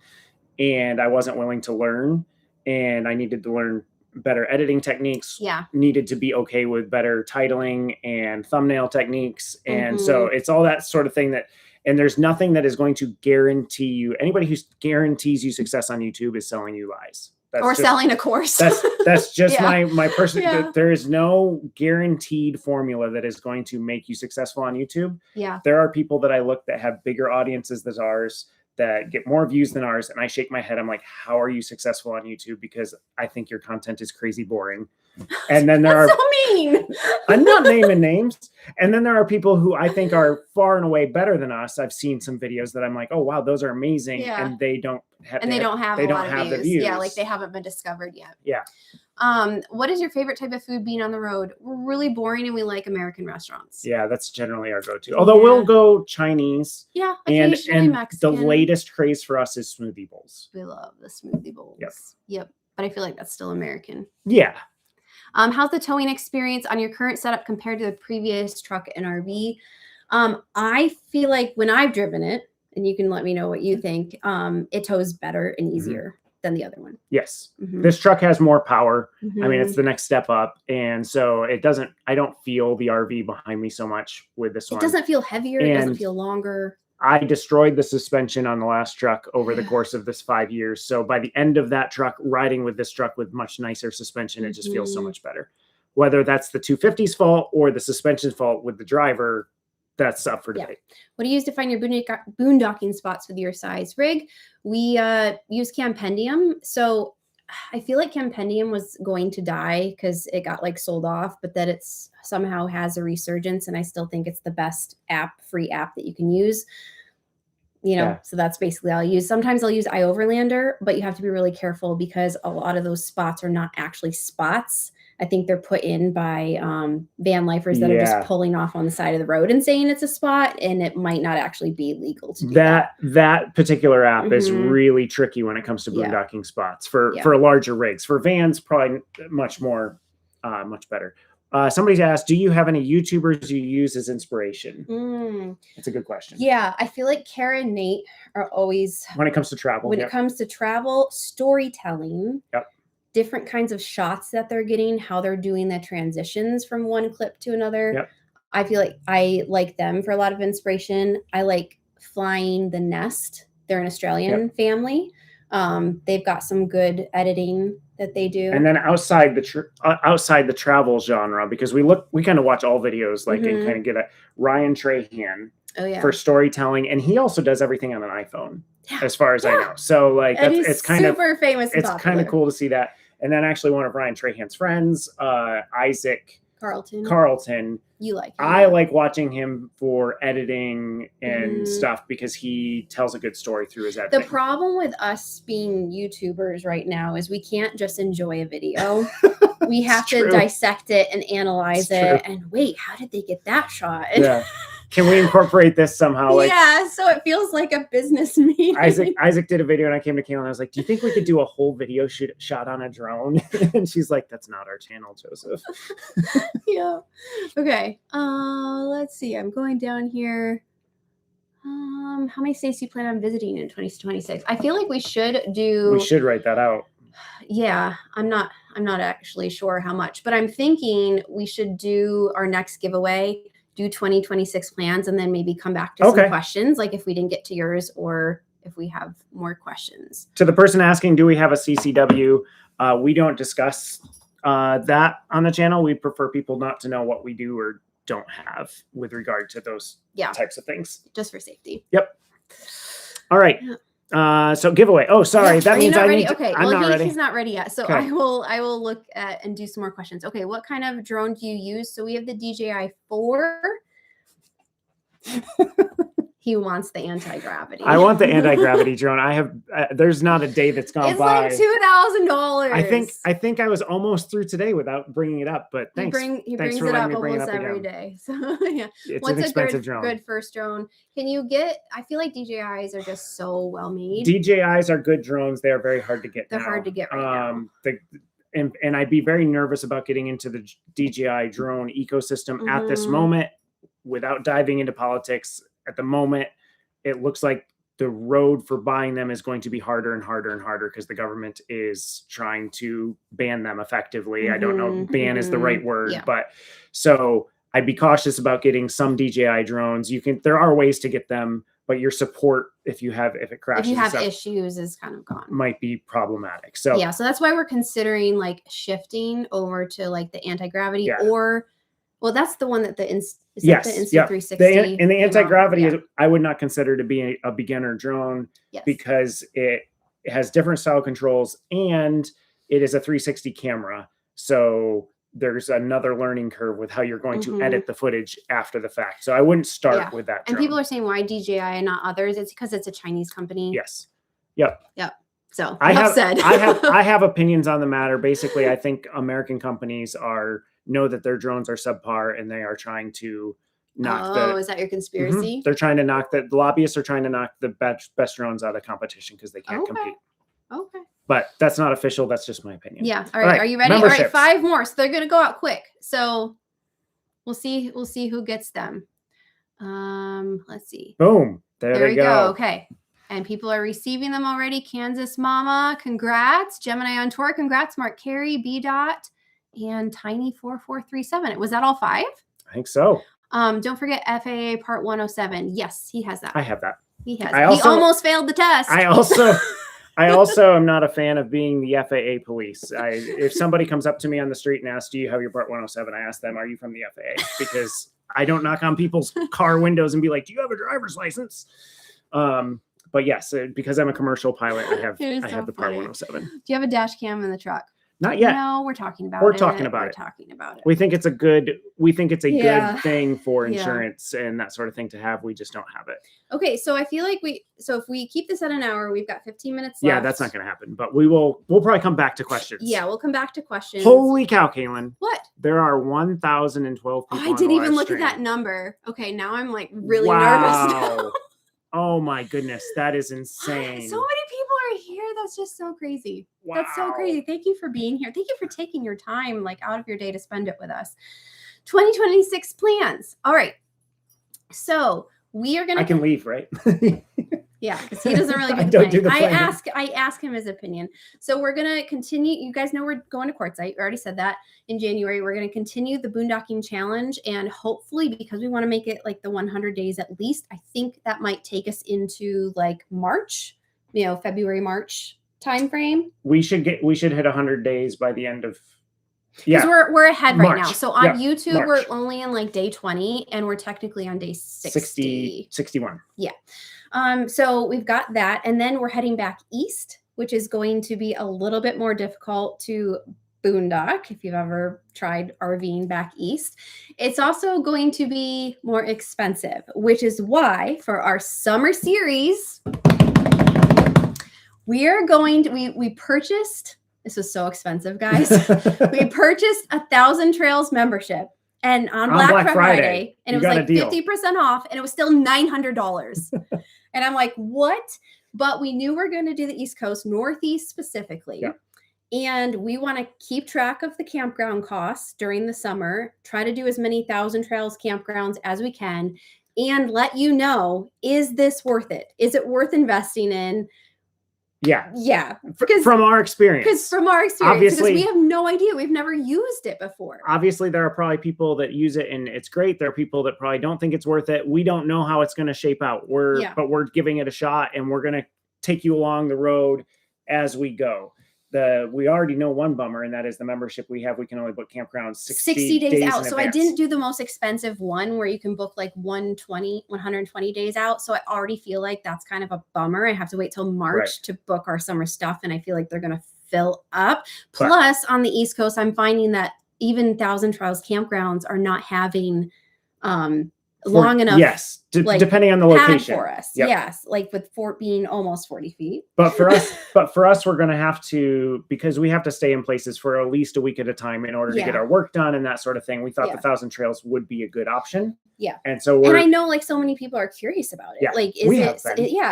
and I wasn't willing to learn, and I needed to learn better editing techniques. Needed to be okay with better titling and thumbnail techniques. And so it's all that sort of thing and there's nothing that is going to guarantee you. Anybody who guarantees you success on YouTube is selling you lies. Selling a course. That's just my personal. There is no guaranteed formula that is going to make you successful on YouTube. Yeah. There are people that I look that have bigger audiences than ours, that get more views than ours, and I shake my head. I'm like, how are you successful on YouTube? Because I think your content is crazy boring. And then there are so mean. I'm not naming names. And then there are people who I think are far and away better than us. I've seen some videos that I'm like, oh wow, those are amazing. And they don't have the views. Yeah, like they haven't been discovered yet. Yeah. What is your favorite type of food being on the road? We're really boring and we like American restaurants. Yeah, that's generally our go-to. Although we'll go Chinese. Yeah, occasionally and Mexican. The latest craze for us is smoothie bowls. We love the smoothie bowls. Yep. But I feel like that's still American. Yeah. How's the towing experience on your current setup compared to the previous truck and RV? I feel like when I've driven it, and you can let me know what you think, it tows better and easier than the other one. Yes. This truck has more power. I mean, it's the next step up. And so I don't feel the RV behind me so much with this one. It doesn't feel heavier. It doesn't feel longer. I destroyed the suspension on the last truck over the course of this 5 years. So by the end of that truck, riding with this truck with much nicer suspension, it just feels so much better. Whether that's the 250's fault or the suspension's fault with the driver, that's up for debate. What do you use to find your boondocking spots with your size rig? We use Campendium. So I feel like Campendium was going to die because it got like sold off, but that it's somehow has a resurgence, and I still think it's the best free app that you can use. So that's basically all I use. Sometimes I'll use iOverlander, but you have to be really careful because a lot of those spots are not actually spots. I think they're put in by van lifers that are just pulling off on the side of the road and saying it's a spot, and it might not actually be legal to do that. That particular app is really tricky when it comes to boondocking spots for larger rigs. For vans, probably much better. Somebody's asked, do you have any YouTubers you use as inspiration? That's a good question. Yeah, I feel like Kara and Nate are always, when it comes to travel. When it comes to travel, storytelling. Different kinds of shots that they're getting, how they're doing the transitions from one clip to another. I feel like I like them for a lot of inspiration. I like Flying the Nest. They're an Australian family. They've got some good editing that they do. And then outside the travel genre, because we kind of watch all videos, like and kind of get a Ryan Trahan for storytelling, and he also does everything on an iPhone, as far as I know. So like it's kind of super famous. It's kind of cool to see that. And then actually one of Ryan Trahan's friends, Isaac Carlton. You like him. I like watching him for editing and stuff because he tells a good story through his editing. The problem with us being YouTubers right now is we can't just enjoy a video. We have to dissect it and analyze it and wait, how did they get that shot? Yeah. Can we incorporate this somehow? Like, yeah, so it feels like a business meeting. Isaac did a video, and I came to Kayla and I was like, do you think we could do a whole video shot on a drone? And she's like, that's not our channel, Joseph. Yeah. Okay. Let's see. I'm going down here. How many states do you plan on visiting in 2026? I feel like we should write that out. Yeah, I'm not actually sure how much, but I'm thinking we should do our next giveaway, do 2026 plans, and then maybe come back to some questions, like if we didn't get to yours or if we have more questions. To the person asking, do we have a CCW? We don't discuss that on the channel. We prefer people not to know what we do or don't have with regard to those types of things. Just for safety. Yep. All right. So giveaway. Oh, sorry. That means I need to, okay. I'm not ready. He's not ready yet. So I will look at and do some more questions. Okay. What kind of drone do you use? So we have the DJI 4. He wants the anti-gravity. I want the anti-gravity drone. I have. There's not a day that's gone by. It's like $2,000. I think I was almost through today without bringing it up. But thanks. He brings it up almost every day. So yeah. It's an expensive drone. Good first drone? Can you get? I feel like DJIs are just so well made. DJIs are good drones. They are very hard to get. They're hard to get right now. And I'd be very nervous about getting into the DJI drone ecosystem at this moment without diving into politics. At the moment, it looks like the road for buying them is going to be harder and harder and harder because the government is trying to ban them effectively. I don't know, ban is the right word, but so I'd be cautious about getting some DJI drones. There are ways to get them, but your support, if it crashes, if you have issues, is kind of gone. Might be problematic. So yeah, so that's why we're considering like shifting over to like the anti-gravity or. Well, that's the one that the Insta360. The anti-gravity I would not consider to be a beginner drone because it has different style controls and it is a 360 camera. So there's another learning curve with how you're going to edit the footage after the fact. So I wouldn't start with that drone. And people are saying, why DJI and not others? It's because it's a Chinese company. Yes. Yep. So I have opinions on the matter. Basically, I think American companies know that their drones are subpar and they are trying to knock is that your conspiracy? They're trying to knock the lobbyists are trying to knock the best drones out of competition because they can't compete. Okay. But that's not official. That's just my opinion. Yeah. All right. Are you ready? All right. 5 more. So they're going to go out quick. So we'll see who gets them. Let's see. Boom. There we go. Okay. And people are receiving them already. Kansas Mama, congrats. Gemini on Tour, congrats. Mark Carey, B. Dot. And Tiny4437. Was that all 5? I think so. Don't forget FAA Part 107. Yes, he has that. I have that. He has. He almost failed the test. I also am not a fan of being the FAA police. If somebody comes up to me on the street and asks, "Do you have your Part 107?" I ask them, "Are you from the FAA?" Because I don't knock on people's car windows and be like, "Do you have a driver's license?" But yes, because I'm a commercial pilot, I have the Part 107. Do you have a dash cam in the truck? Not yet. No, we're talking about We're it. talking about we're it. talking about it. We think it's a good Yeah. good thing for Yeah. insurance and that sort of thing to have. We just don't have it. Okay, so I feel like if we keep this at an hour, we've got 15 minutes left. Yeah, that's not going to happen, but we'll probably come back to questions. Yeah, we'll come back to questions. Holy cow, Kaylin. What? There are 1,012 people. I didn't even look stream. at that number. Okay, now I'm like really nervous now. Oh my goodness, that is insane. So many people are here. That's just so crazy. Wow. That's so crazy. Thank you for being here. Thank you for taking your time like out of your day to spend it with us. 2026 plans. All right. So we are gonna. I can leave, right? Yeah, because he doesn't really do I the don't planning. do the planning. I ask him his opinion. So we're gonna continue. You guys know we're going to Quartzsite. We already said that in January. We're gonna continue the boondocking challenge, and hopefully, because we want to make it like the 100 days at least, I think that might take us into like March, February, March timeframe. We should hit 100 days by the end of. Yeah, we're ahead right now. March. So on YouTube, March. we're only in like day 20, and we're technically on day 61. Yeah. So we've got that, and then we're heading back east, which is going to be a little bit more difficult to boondock if you've ever tried RVing back east. It's also going to be more expensive, which is why for our summer series, we purchased. This was so expensive, guys. We purchased 1,000 Trails membership, and on Black Friday, and it was like 50% off, and it was still $900. And I'm like, what? But we knew we're going to do the East Coast, Northeast specifically. Yeah. And we want to keep track of the campground costs during the summer, try to do as many Thousand Trails campgrounds as we can, and let you know, is this worth it? Is it worth investing in? Yeah. Yeah. From our experience. Because we have no idea. We've never used it before. Obviously, there are probably people that use it and it's great. There are people that probably don't think it's worth it. We don't know how it's going to shape out. But we're giving it a shot, and we're going to take you along the road as we go. We already know one bummer, and that is the membership we have. We can only book campgrounds 60 days out. So I didn't do the most expensive one where you can book like 120 days out. So I already feel like that's kind of a bummer. I have to wait till March to book our summer stuff, and I feel like they're going to fill up. Plus, on the East Coast, I'm finding that even Thousand Trails campgrounds are not having long enough. Yes, depending on the location for us. Yep. Yes, like with Fort being almost 40 feet. But for us, we're going to have to, because we have to stay in places for at least a week at a time in order to get our work done and that sort of thing. We thought the Thousand Trails would be a good option. Yeah. And so I know like so many people are curious about it. Yeah, like,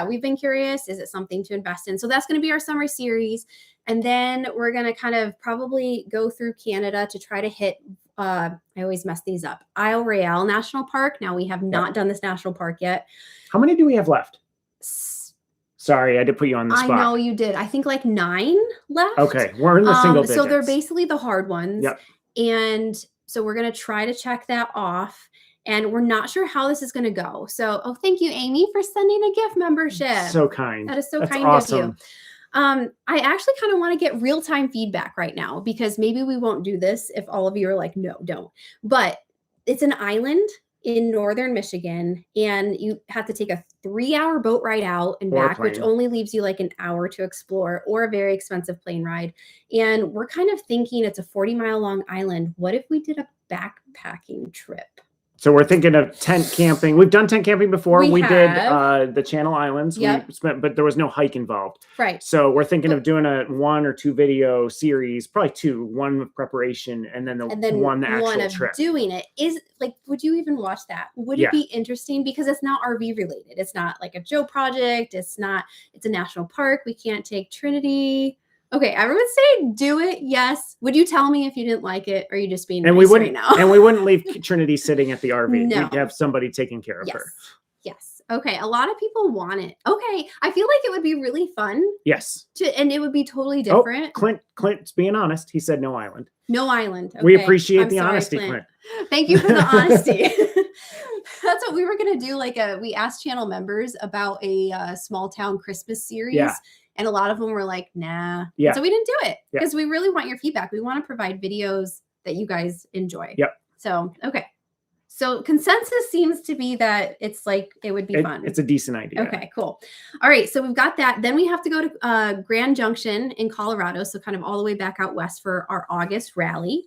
we've been curious. Is it something to invest in? So that's going to be our summer series. And then we're going to kind of probably go through Canada to try to hit, I always mess these up, Isle Royale National Park. Now we have not done this national park yet. How many do we have left? Sorry, I did put you on the spot. I know you did. I think like 9 left. Okay, we're in the single digits. So they're basically the hard ones. Yep. And so we're going to try to check that off. And we're not sure how this is going to go. So, thank you, Amy, for sending a gift membership. So kind. That is so kind awesome. of you. I actually kind of want to get real-time feedback right now, because maybe we won't do this if all of you are like, no, don't. But it's an island in northern Michigan, and you have to take a 3-hour boat ride out and back, which only leaves you like an hour to explore, or a very expensive plane ride. And we're kind of thinking it's a 40-mile long island. What if we did a backpacking trip? So we're thinking of tent camping. We've done tent camping before. We did the Channel Islands, but there was no hike involved. Right. So we're thinking of doing a 1 or 2 video series, probably 2, one with preparation, and then the actual trip. Doing it is like, would you even watch that? Would it be interesting? Because it's not RV related. It's not like a Joe project. It's a national park. We can't take Trinity. Okay, everyone say do it. Yes. Would you tell me if you didn't like it, or are you just being nice right now? And we wouldn't leave Trinity sitting at the RV. No. We'd have somebody taking care of her. Yes. Okay. A lot of people want it. Okay. I feel like it would be really fun. Yes. And it would be totally different. Oh, Clint's being honest. He said no island. No island. Okay. We appreciate the honesty, Clint. Thank you for the honesty. That's what we were going to do. We asked channel members about a small town Christmas series. Yeah. And a lot of them were like, nah. Yeah. So we didn't do it because we really want your feedback. We want to provide videos that you guys enjoy. Yep. So, okay. So consensus seems to be that it's like, it would be fun. It's a decent idea. Okay, cool. All right. So we've got that. Then we have to go to Grand Junction in Colorado. So kind of all the way back out west for our August rally.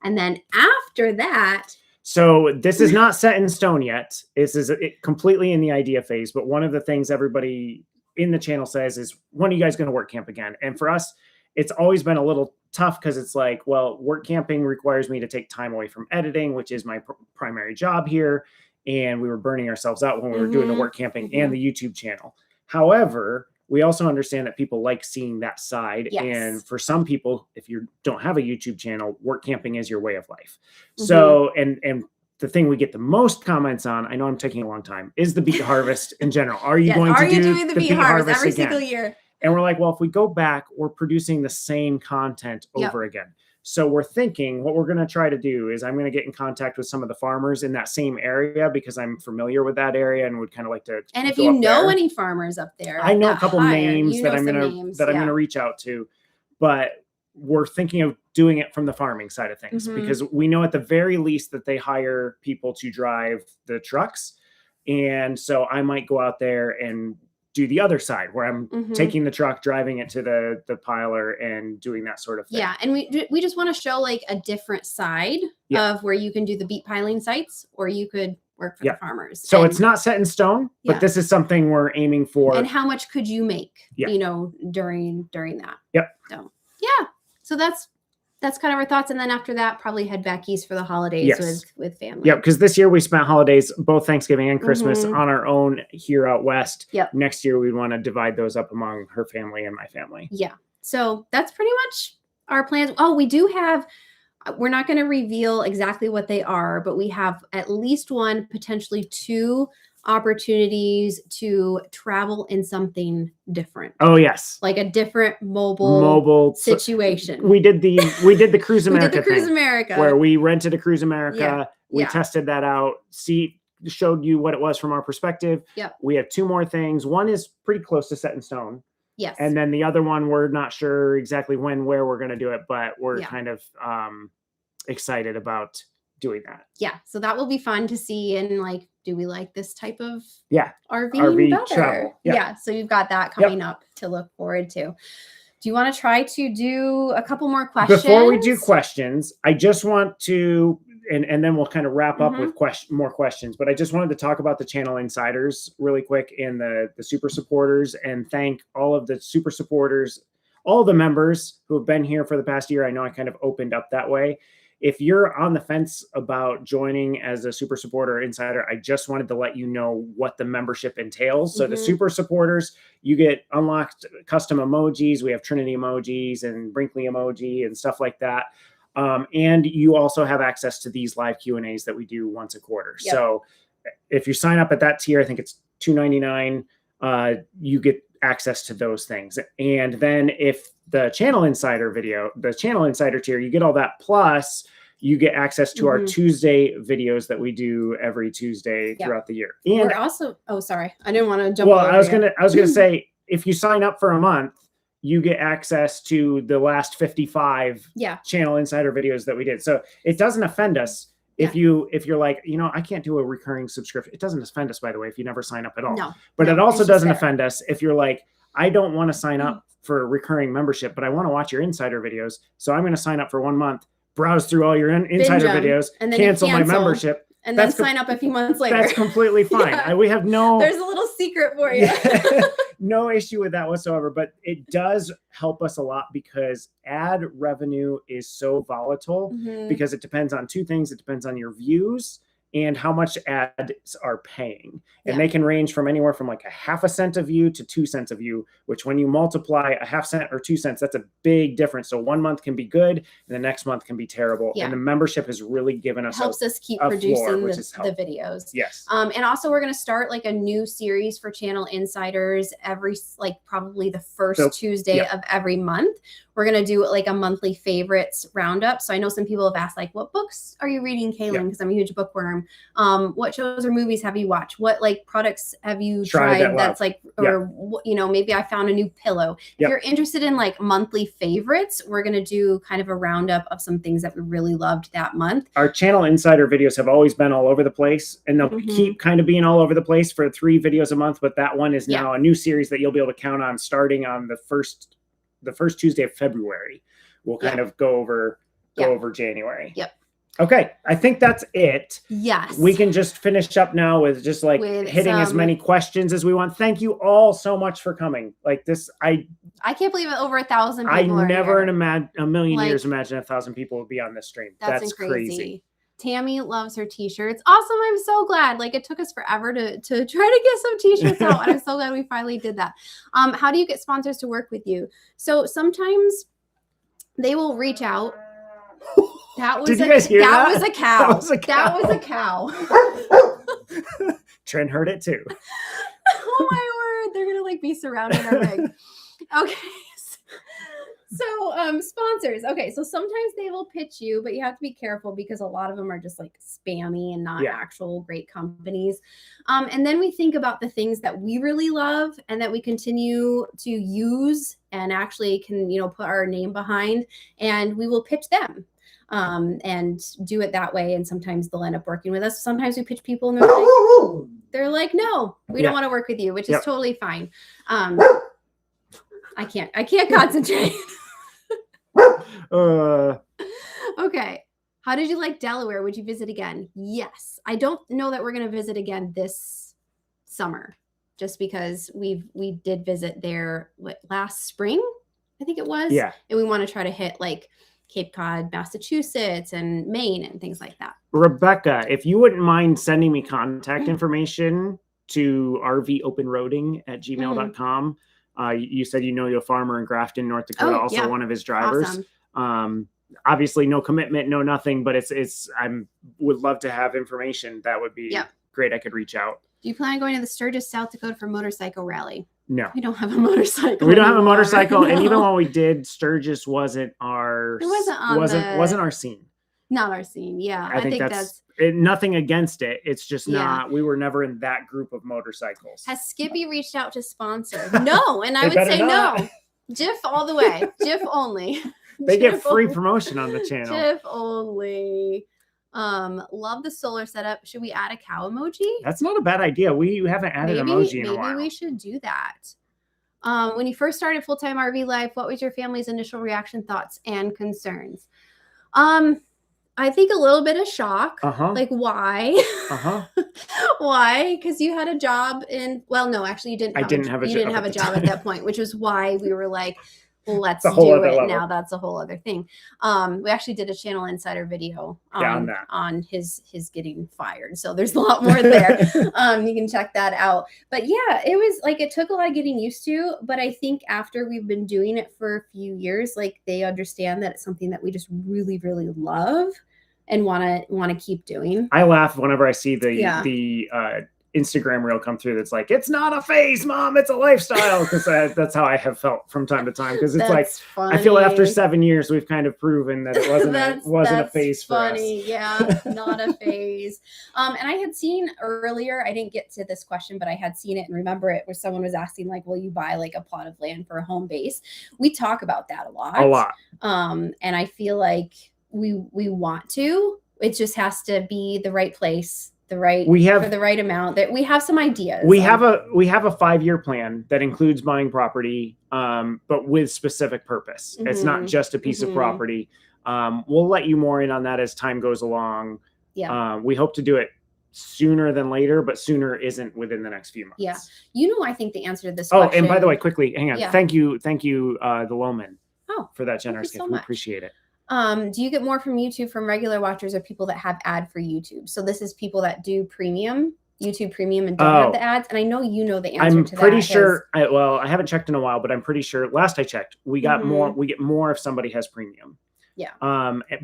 And then after that. So this is not set in stone yet. This is completely in the idea phase. But one of the things everybody in the channel says is, when are you guys going to work camp again? And for us, it's always been a little tough because it's like, well, work camping requires me to take time away from editing, which is my primary job here. And we were burning ourselves out when we were doing the work camping and the YouTube channel. However, we also understand that people like seeing that side. Yes. And for some people, if you don't have a YouTube channel, work camping is your way of life. So, and the thing we get the most comments on, I know I'm taking a long time, is the beet harvest in general. Are you going to do the beet harvest every again? Single year? And we're like, well, if we go back, we're producing the same content over again. So we're thinking what we're going to try to do is I'm going to get in contact with some of the farmers in that same area because I'm familiar with that area and would kind of like to. And if you know any farmers up there, I know a couple names that I'm going to reach out to, but we're thinking of doing it from the farming side of things because we know at the very least that they hire people to drive the trucks. And so I might go out there and do the other side where I'm taking the truck, driving it to the piler and doing that sort of thing. Yeah. And we just want to show like a different side of where you can do the beet piling sites or you could work for the farmers. So it's not set in stone, but this is something we're aiming for. And how much could you make, you know, during that? Yep. So, yeah. So that's kind of our thoughts. And then after that, probably head back east for the holidays with family. Yeah, because this year we spent holidays, both Thanksgiving and Christmas, on our own here out west. Yep. Next year, we want to divide those up among her family and my family. Yeah. So that's pretty much our plans. Oh, we do have, we're not going to reveal exactly what they are, but we have at least one, potentially two opportunities to travel in something different. Oh yes, like a different mobile situation. We did the Cruise America. We did the Cruise America where we rented a Cruise America. We tested that out. Showed you what it was from our perspective. Yep. We have two more things. One is pretty close to set in stone. Yes. And then the other one, we're not sure exactly where we're going to do it, but we're kind of excited about doing that. Yeah. So that will be fun to see. And like, do we like this type of RV better? Travel? Yeah. So you've got that coming up to look forward to. Do you want to try to do a couple more questions? Before we do questions, I just want to, and then we'll kind of wrap up with more questions, but I just wanted to talk about the channel insiders really quick and the super supporters, and thank all of the super supporters, all the members who have been here for the past year. I know I kind of opened up that way. If you're on the fence about joining as a super supporter or insider, I just wanted to let you know what the membership entails. So the super supporters, you get unlocked custom emojis. We have Trinity emojis and Brinkley emoji and stuff like that. And you also have access to these live Q&As that we do once a quarter. Yep. So if you sign up at that tier, I think it's $2.99, you get access to those things. And then if the channel insider tier, you get all that, plus you get access to our Tuesday videos that we do every Tuesday throughout the year. And we're also, sorry, I didn't want to jump. Well, I was gonna say, if you sign up for a month, you get access to the last 55 channel insider videos that we did. So it doesn't offend us if you're like, I can't do a recurring subscription. It doesn't offend us, by the way, if you never sign up at all. But it also doesn't offend us if you're like, I don't want to sign up for a recurring membership, but I want to watch your insider videos. So I'm going to sign up for 1 month, browse through all your insider videos, and then cancel my membership. And then sign up a few months later. That's completely fine. We have there's a little secret for you. No issue with that whatsoever, but it does help us a lot because ad revenue is so volatile because it depends on two things. It depends on your views and how much ads are paying. And they can range from anywhere from like a half a cent a view to 2 cents a view, which when you multiply a half cent or 2 cents, that's a big difference. So 1 month can be good and the next month can be terrible. And the membership has really given us helps us keep producing the videos. Yes. And also we're going to start like a new series for channel insiders every, like probably the first Tuesday of every month. We're going to do like a monthly favorites roundup. So I know some people have asked like, what books are you reading, Kaylin? Because I'm a huge bookworm. on. What shows or movies have you watched? What like products have you Tried tried that's like, or you know, maybe I found a new pillow. If you're interested in like monthly favorites, we're going to do kind of a roundup of some things that we really loved that month. Our channel insider videos have always been all over the place, and they'll keep kind of being all over the place for 3 videos a month. But that one is now a new series that you'll be able to count on starting on the first Tuesday of February. We'll kind of go over January. Yep. Okay, I think that's it. Yes. We can just finish up now with just like hitting as many questions as we want. Thank you all so much for coming. Like this, I can't believe it. Over 1,000 people. I never in a million years imagine 1,000 people would be on this stream. That's crazy. Tammy loves her t-shirts. Awesome. I'm so glad. Like it took us forever to try to get some t-shirts out. And I'm so glad we finally did that. How do you get sponsors to work with you? So sometimes they will reach out. That was Did you guys hear that? Was a cow. That was a cow. That was a cow. Trent heard it too. Oh my word. They're going to like be surrounding our rig. Okay. So sponsors. Okay. So sometimes they will pitch you, but you have to be careful because a lot of them are just like spammy and not actual great companies. And then we think about the things that we really love and that we continue to use and actually can, you know, put our name behind, and we will pitch them. And do it that way. And sometimes they'll end up working with us. Sometimes we pitch people and they're like, no, we don't want to work with you, which is totally fine. I can't concentrate. Okay. How did you like Delaware? Would you visit again? Yes. I don't know that we're going to visit again this summer, just because we did visit there last spring, I think it was. Yeah. And we want to try to hit like Cape Cod, Massachusetts, and Maine, and things like that. Rebecca, if you wouldn't mind sending me contact information to rvopenroading@gmail.com. You said you know a farmer in Grafton, North Dakota, also one of his drivers. Awesome. Obviously, no commitment, no nothing, but would love to have information. That would be great. I could reach out. Do you plan on going to the Sturgis, South Dakota for motorcycle rally? No. We don't have a motorcycle. We don't have a motorcycle. And even when we did, Sturgis wasn't our our scene. Not our scene. Yeah. I think that's nothing against it. It's just not, we were never in that group of motorcycles. Has Skippy reached out to sponsor? No. And I would say no. GIF all the way. GIF only. They get free promotion on the channel. GIF only. Love the solar setup. Should we add a cow emoji? That's not a bad idea. We haven't added emoji in a while. Maybe we should do that. When you first started full-time RV life, what was your family's initial reaction, thoughts, and concerns? I think a little bit of shock. Like, why? Why? Because you had a job no, actually you didn't have a job at that point, which was why we were like, let's do it level. Now. That's a whole other thing. We actually did a channel insider video on his getting fired. So there's a lot more there. You can check that out. But yeah, it was like, it took a lot of getting used to, but I think after we've been doing it for a few years, like they understand that it's something that we just really, really love and want to keep doing. I laugh whenever I see the Instagram reel come through that's like, it's not a phase, Mom, it's a lifestyle. Because that's how I have felt from time to time. Because it's like, funny. I feel after 7 years, we've kind of proven that it wasn't a phase for us. Yeah, not a phase. And I had seen earlier, I didn't get to this question, but I had seen it and remember it where someone was asking like, will you buy like a plot of land for a home base? We talk about that a lot. And I feel like we want to. It just has to be the right place. For the right amount. That we have some ideas. We have a 5-year plan that includes buying property, but with specific purpose. It's not just a piece of property. We'll let you more in on that as time goes along. Yeah. We hope to do it sooner than later, but sooner isn't within the next few months. Yeah. I think the answer to this question. And by the way, quickly, hang on. Yeah. Thank you, the Loman. For that generous gift. We appreciate it. Do you get more from YouTube from regular watchers or people that have ad for YouTube? So this is people that do YouTube premium and don't have the ads. And I know you know the answer to that. I'm pretty sure. I haven't checked in a while, but I'm pretty sure last I checked, we got more. We get more if somebody has premium. Yeah.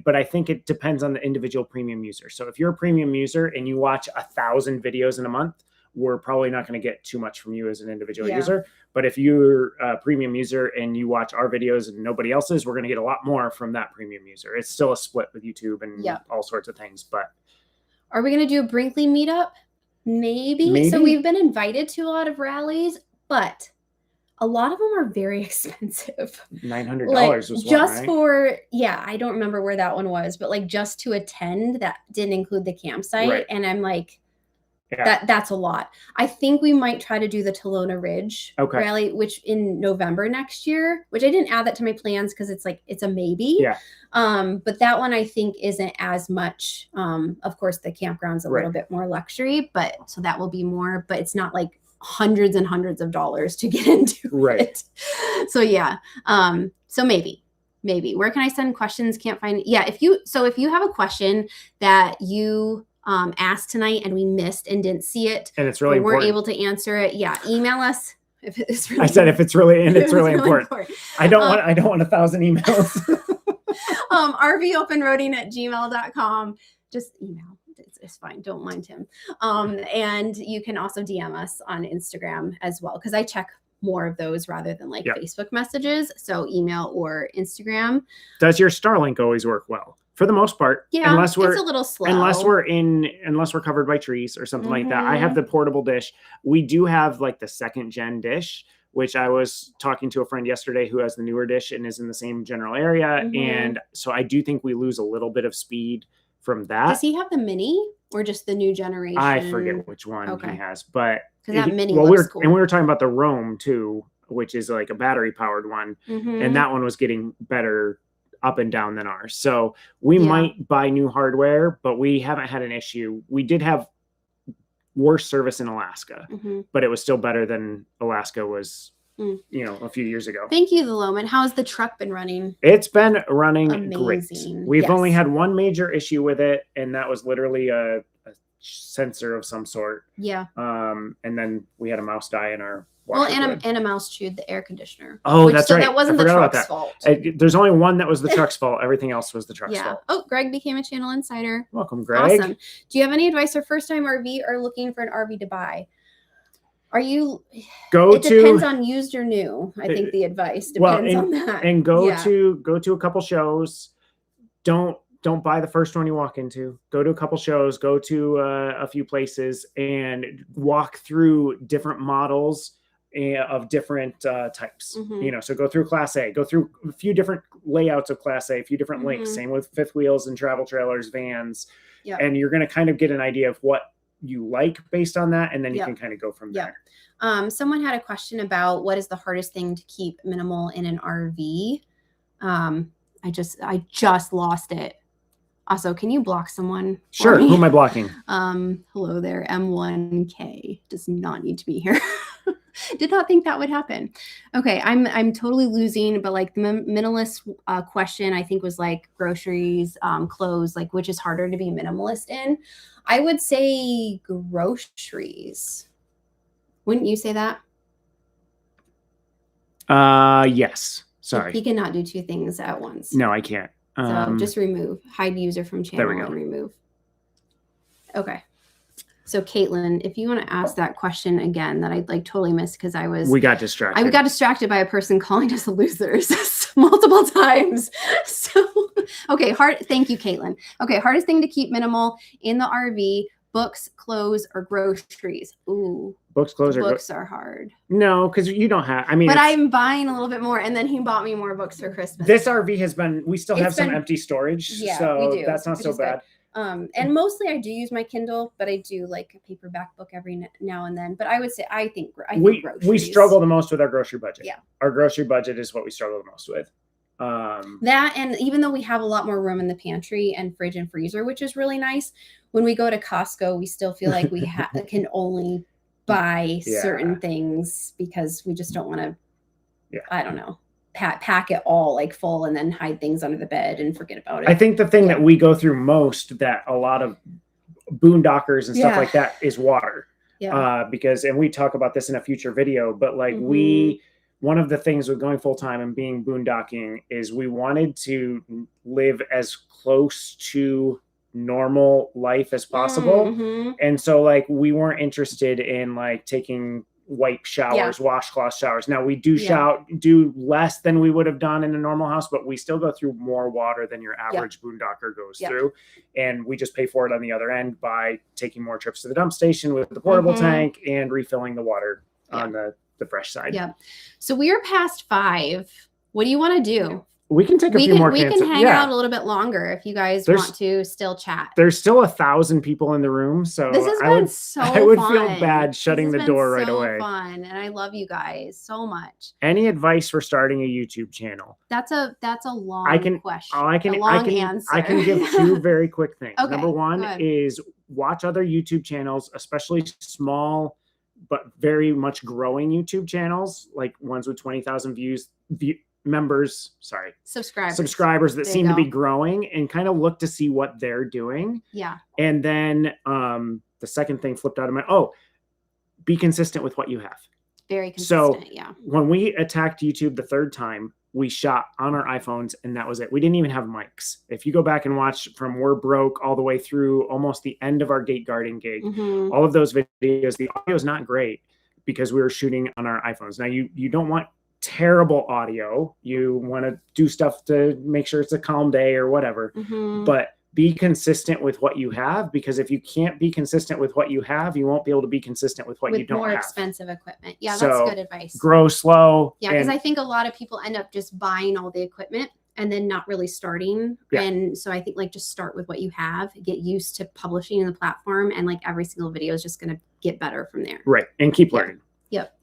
But I think it depends on the individual premium user. So if you're a premium user and you watch 1,000 videos in a month, we're probably not going to get too much from you as an individual user. But if you're a premium user and you watch our videos and nobody else's, we're going to get a lot more from that premium user. It's still a split with YouTube and all sorts of things. But Are we going to do a Brinkley meetup? Maybe. So we've been invited to a lot of rallies, but a lot of them are very expensive. $900 was just one, right? for, yeah, I don't remember where that one was, but like just to attend, that didn't include the campsite. Right. And I'm like, that's a lot. I think we might try to do the Talona Ridge rally, which in November next year, which I didn't add that to my plans because it's like, it's a maybe. Yeah. But that one I think isn't as much. Of course, the campground's a little bit more luxury, but so that will be more, but it's not like hundreds and hundreds of dollars to get into it. So yeah. So maybe. Where can I send questions? Can't find it. Yeah. If you have a question that you asked tonight and we missed and didn't see it, and it's really weren't able to answer it, email us. If it's really, I said if it's really important. I don't want 1,000 emails. rvopenroading@gmail.com. Just email. It's fine. Don't mind him. And you can also DM us on Instagram as well, because I check more of those rather than like Facebook messages. So email or Instagram. Does your Starlink always work well? For the most part, unless it's a little slow. Unless we're covered by trees or something like that. I have the portable dish. We do have like the 2nd gen dish, which I was talking to a friend yesterday who has the newer dish and is in the same general area. And so I do think we lose a little bit of speed from that. Does he have the mini or just the new generation? I forget which one he has, but that mini looks cool. And we were talking about the Roam too, which is like a battery powered one. And that one was getting better up and down than ours. So we might buy new hardware, but we haven't had an issue. We did have worse service in Alaska, but it was still better than Alaska was, a few years ago. Thank you, the Loman. How's the truck been running? It's been running amazing. Great. We've only had one major issue with it, and that was literally a sensor of some sort. Yeah. And then we had a mouse die in our and a mouse chewed the air conditioner. Oh, that's right. That wasn't the truck's fault. There's only one that was the truck's fault. Everything else was the truck's fault. Oh, Greg became a channel insider. Welcome, Greg. Awesome. Do you have any advice for first-time RV or looking for an RV to buy? It depends on used or new. I think the advice depends on that. And go to a couple shows. Don't buy the first one you walk into. Go to a couple shows. Go to a few places and walk through different models of different types. So go through Class A. Go through a few different layouts of Class A. A few different links. Same with fifth wheels and travel trailers, vans. And you're going to kind of get an idea of what you like based on that, and then you can kind of go from there. Someone had a question about what is the hardest thing to keep minimal in an RV. I just lost it. Also, can you block someone? Sure. Who am I blocking? Hello there. M1K does not need to be here. Did not think that would happen. Okay, I'm totally losing, but like the minimalist question I think was like groceries, clothes, like which is harder to be minimalist in. I would say groceries. Wouldn't you say that? Yes. Sorry. He cannot do two things at once. No, I can't. So just hide user from channel. There we go. And remove. Okay. So Caitlin, if you want to ask that question again, that I like totally missed because we got distracted. I got distracted by a person calling us losers multiple times. So, okay. Thank you, Caitlin. Okay. Hardest thing to keep minimal in the RV: books, clothes, or groceries. Ooh. Books, clothes, books are hard. No, because you don't have. But I'm buying a little bit more, and then he bought me more books for Christmas. This RV has been. We still have some empty storage, so we do. That's not so bad. And mostly I do use my Kindle, but I do like a paperback book every now and then. But I would say I think groceries. We struggle the most with our grocery budget. Yeah, our grocery budget is what we struggle the most with. That, and even though we have a lot more room in the pantry and fridge and freezer, which is really nice, when we go to Costco, we still feel like we can only buy certain things because we just don't want to. Yeah, I don't know. Pack it all like full and then hide things under the bed and forget about it. I think the thing that we go through most, that a lot of boondockers and stuff like that, is water. Because, and we talk about this in a future video, but like one of the things with going full time and being boondocking is we wanted to live as close to normal life as possible. And so like we weren't interested in like taking wipe showers, washcloth showers. Now we do do less than we would have done in a normal house, but we still go through more water than your average boondocker goes through. And we just pay for it on the other end by taking more trips to the dump station with the portable tank and refilling the water on the fresh side. Yeah. So we are past 5. What do you want to do? We can take a few more. We can hang out a little bit longer if you guys want to still chat. There's still 1,000 people in the room, so this has been so fun. I would feel bad shutting the door right away. Fun, and I love you guys so much. Any advice for starting a YouTube channel? That's a long question. I can answer. I can give 2 very quick things. Okay, number 1 is watch other YouTube channels, especially small but very much growing YouTube channels, like ones with 20,000 subscribers that seem to be growing, and kind of look to see what they're doing. Yeah. And then the second thing flipped out of my be consistent with what you have. Very consistent. So when we attacked YouTube the 3rd time, we shot on our iPhones and that was it. We didn't even have mics. If you go back and watch from We're Broke all the way through almost the end of our gate guarding gig, all of those videos, the audio is not great because we were shooting on our iPhones. Now you don't want terrible audio. You want to do stuff to make sure it's a calm day or whatever, but be consistent with what you have, because if you can't be consistent with what you have, you won't be able to be consistent with what you don't have. With more expensive equipment. Yeah, that's good advice. Grow slow. Yeah, because I think a lot of people end up just buying all the equipment and then not really starting. Yeah. And so I think just start with what you have, get used to publishing in the platform, and every single video is just going to get better from there. Right. And keep learning. Yep.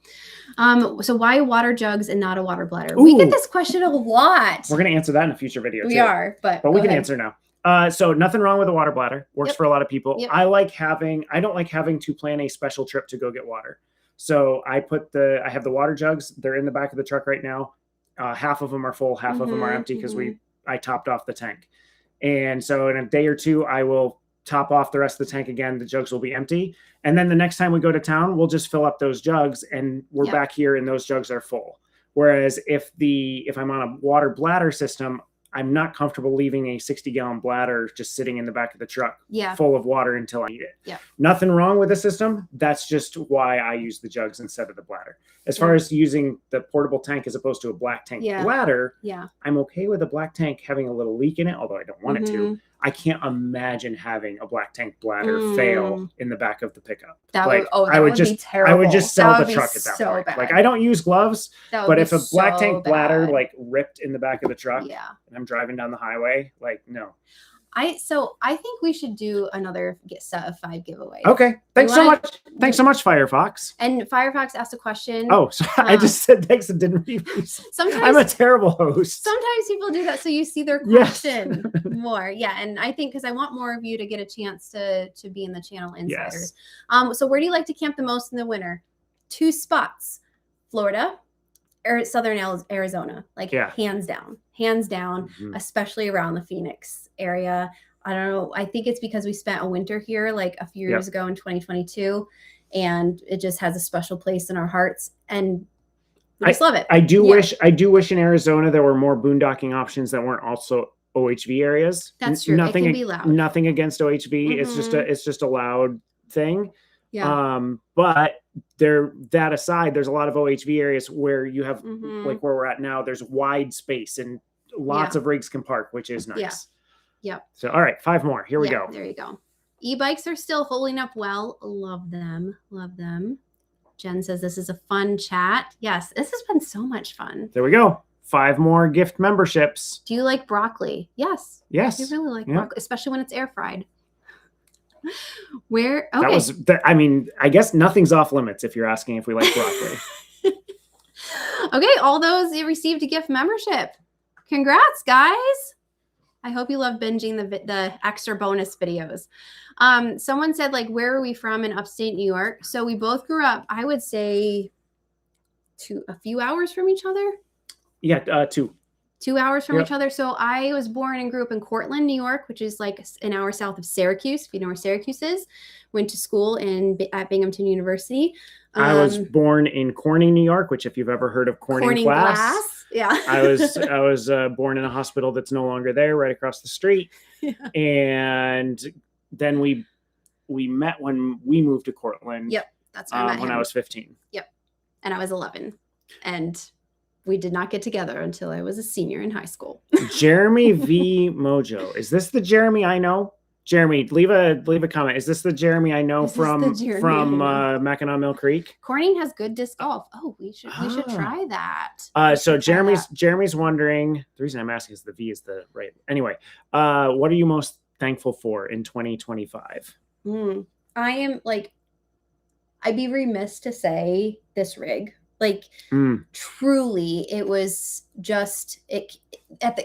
So why water jugs and not a water bladder? Ooh, we get this question a lot. We're going to answer that in a future video. We are, but we can answer now. So nothing wrong with a water bladder. Works for a lot of people. I don't like having to plan a special trip to go get water. So I have the water jugs. They're in the back of the truck right now. Half of them are full, half of them are empty because I topped off the tank. And so in a day or 2, I will top off the rest of the tank again. The jugs will be empty. And then the next time we go to town, we'll just fill up those jugs and we're back here and those jugs are full. Whereas if I'm on a water bladder system, I'm not comfortable leaving a 60-gallon bladder just sitting in the back of the truck full of water until I need it. Yeah. Nothing wrong with the system. That's just why I use the jugs instead of the bladder. As far as using the portable tank as opposed to a black tank bladder, I'm okay with a black tank having a little leak in it, although I don't want it to. I can't imagine having a black tank bladder fail in the back of the pickup. That would be terrible. I would just sell the truck at that point. Bad. I don't use gloves, but if a black tank bladder ripped in the back of the truck and I'm driving down the highway, no. I think we should do another set of 5 giveaways. Okay. Thanks so much. Thanks so much, Firefox. And Firefox asked a question. Oh, so I just said thanks and didn't read. Sometimes I'm a terrible host. Sometimes people do that so you see their question more. Yeah, and I think because I want more of you to get a chance to be in the channel insiders. Yes. So where do you like to camp the most in the winter? 2 spots: Florida or Southern Arizona, hands down, especially around the Phoenix area. I don't know. I think it's because we spent a winter here a few years ago in 2022, and it just has a special place in our hearts, and we just love it. I do wish in Arizona there were more boondocking options that weren't also OHV areas. That's true. It can be loud. Nothing against OHV. It's just a loud thing. Yeah. But that aside, there's a lot of OHV areas where you have where we're at now, there's wide space and lots of rigs can park, which is nice. Yeah. So, all right, 5 more. Here we go. There you go. E-bikes are still holding up well. Love them. Love them. Jen says this is a fun chat. Yes, this has been so much fun. There we go. 5 more gift memberships. Do you like broccoli? Yes. Yes. You really like broccoli, especially when it's air fried. Where? Okay. That was. I guess nothing's off limits if you're asking if we like broccoli. Okay, all those you received a gift membership. Congrats, guys. I hope you love binging the extra bonus videos. Someone said, where are we from in upstate New York? So we both grew up, I would say, a few hours from each other. Yeah, 2. 2 hours from each other. So I was born and grew up in Cortland, New York, which is an hour south of Syracuse, if you know where Syracuse is. Went to school at Binghamton University. I was born in Corning, New York, which if you've ever heard of Corning Glass. Yeah. I was born in a hospital that's no longer there, right across the street. Yeah. And then we met when we moved to Cortland. Yep. That's when I met him. I was 15. Yep. and I was 11. And we did not get together until I was a senior in high school. Jeremy V. Mojo. Is this the Jeremy I know? Jeremy, leave a comment. Is this the Jeremy I know from Mackinac Mill Creek? Corning has good disc golf. Oh, we should try that. So Jeremy's wondering. The reason I'm asking is the V is the right. Anyway, what are you most thankful for in 2025? I am like, I'd be remiss to say this rig. Like truly, it was just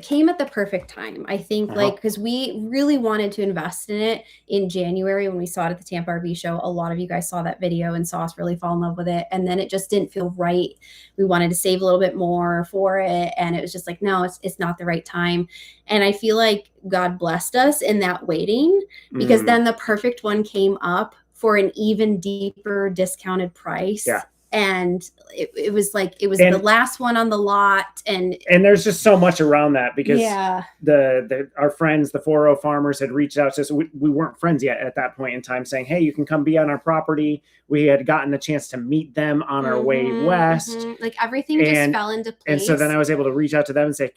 came at the perfect time. I think like because we really wanted to invest in it in January when we saw it at the Tampa RV show. A lot of you guys saw that video and saw us really fall in love with it, and then it just didn't feel right. We wanted to save a little bit more for it, and it was just like, no, it's not the right time. And I feel like God blessed us in that waiting, because then the perfect one came up for an even deeper discounted price. Yeah. And it was like the last one on the lot, and there's just so much around that, because our friends, the 4.0 farmers, had reached out to us. We weren't friends yet at that point in time, saying, hey, you can come be on our property. We had gotten the chance to meet them on our way west. Like everything just fell into place. And so then I was able to reach out to them and say,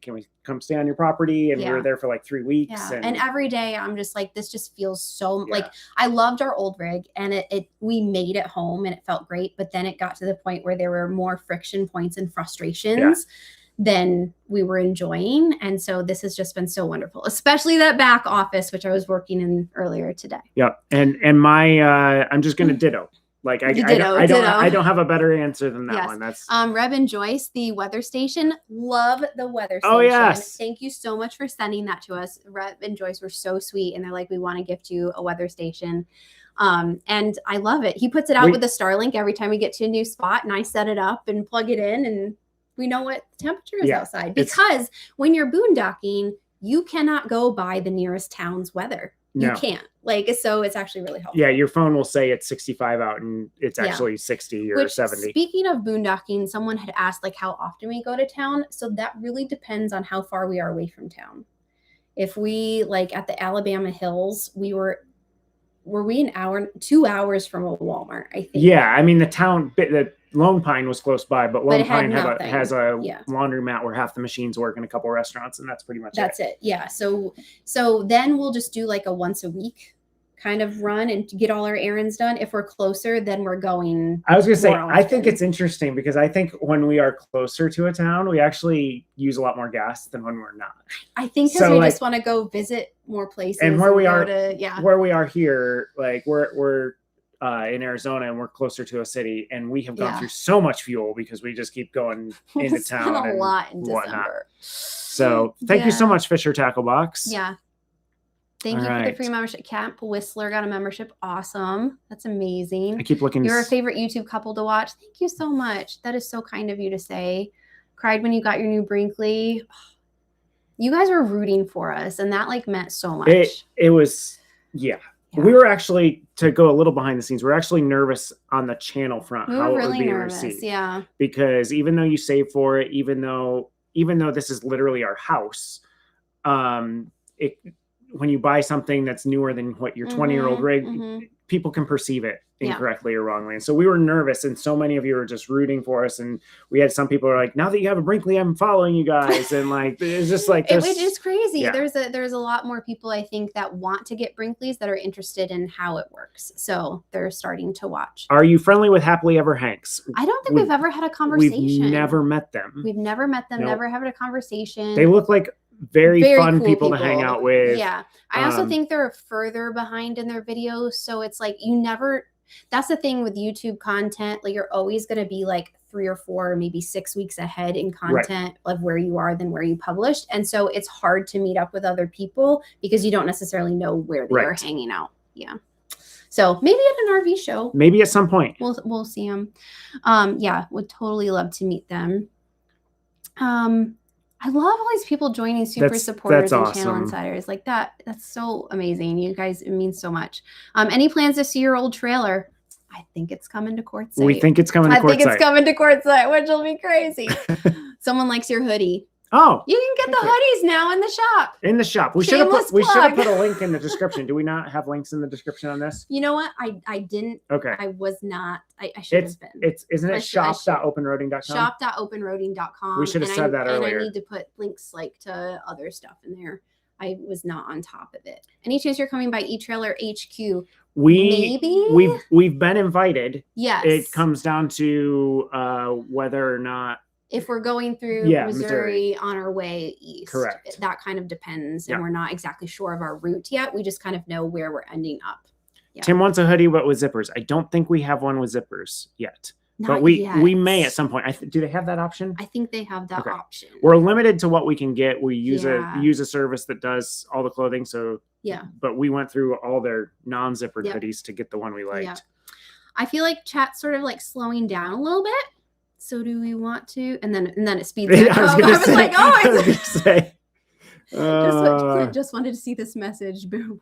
can we come stay on your property? And we were there for like 3 weeks. And every day I'm just like, this just feels so like, I loved our old rig, and we made it home and it felt great. But then it got to the point where there were more friction points and frustrations than we were enjoying. And so this has just been so wonderful, especially that back office, which I was working in earlier today. Yeah. And my, I'm just going to ditto. Like I don't have a better answer than that one. That's Reb and Joyce, the weather station. Love the weather station. Oh yes. Thank you so much for sending that to us. Reb and Joyce were so sweet, and they're like, we want to gift you a weather station. And I love it. He puts it out with the Starlink every time we get to a new spot, and I set it up and plug it in, and we know what the temperature is outside. Because when you're boondocking, you cannot go by the nearest town's weather. You can't. So it's actually really helpful. Yeah, your phone will say it's 65 out and it's actually 60 or 70. Speaking of boondocking, someone had asked like how often we go to town. So that really depends on how far we are away from town. If we like at the Alabama Hills, were we 2 hours from a Walmart, I think. Yeah, I mean the Lone Pine was close by, but Lone Pine has a laundromat where half the machines work in a couple restaurants, and that's pretty much it. Yeah. So then we'll just do like a once a week kind of run and get all our errands done. If we're closer, then we're going. I was going to say, I think it's interesting because I think when we are closer to a town, we actually use a lot more gas than when we're not. I think because we just want to go visit more places. And where we are here, like we're in Arizona, and we're closer to a city, and we have gone through so much fuel because we just keep going into town and a lot in whatnot. December. So thank you so much, Fisher Tackle Box. Yeah. Thank you for the free membership. Camp Whistler got a membership. Awesome. That's amazing. I keep looking. You're a favorite YouTube couple to watch. Thank you so much. That is so kind of you to say. Cried when you got your new Brinkley. You guys were rooting for us, and that like meant so much. It was, yeah. We were actually, to go a little behind the scenes, we're actually nervous on the channel front. We were really nervous, yeah. Because even though you save for it, even though this is literally our house, when you buy something that's newer than what your 20-year-old rig, people can perceive it incorrectly or wrongly. And so we were nervous, and so many of you were just rooting for us. And we had some people who are like, now that you have a Brinkley, I'm following you guys. And like, it's just like, which is crazy. Yeah. There's a lot more people, I think, that want to get Brinkleys that are interested in how it works. So they're starting to watch. Are you friendly with Happily Ever Hanks? I don't think we've ever had a conversation. We've never met them. We've never met them, never had a conversation. They look like very fun cool people to hang out with. Yeah. I also think they're further behind in their videos. So it's like that's the thing with YouTube content. Like you're always going to be like 3 or 4, maybe 6 weeks ahead in content of where you are than where you published. And so it's hard to meet up with other people because you don't necessarily know where they are hanging out. Yeah. So maybe at an RV show. Maybe at some point. We'll see them. Would totally love to meet them. I love all these people joining super supporters and channel insiders like that. That's so amazing. You guys, it means so much. Any plans to see your old trailer? I think it's coming to Quartzsite. We think it's coming to Quartzsite. I think it's coming to Quartzsite, which will be crazy. Someone likes your hoodie. Oh, you can get the hoodies now in the shop. In the shop. We should have put a link in the description. Do we not have links in the description on this? You know what? I didn't. Okay. I was not. I should have been. Isn't it shop.openroading.com? Shop.openroading.com. We should have said that earlier. And I need to put links like to other stuff in there. I was not on top of it. Any chance you're coming by eTrailer HQ? Maybe we've been invited. Yes. It comes down to whether or not if we're going through Missouri on our way east. Correct. That kind of depends, and we're not exactly sure of our route yet. We just kind of know where we're ending up. Yeah. Tim wants a hoodie, but with zippers. I don't think we have one with zippers yet. But we may at some point. Do they have that option? I think they have that option. We're limited to what we can get. We use a service that does all the clothing. So but we went through all their non-zippered hoodies to get the one we liked. Yeah. I feel like chat's sort of like slowing down a little bit. So do we want to? And then it speeds up. I was like, oh, I was gonna say. Just wanted to see this message. Boom.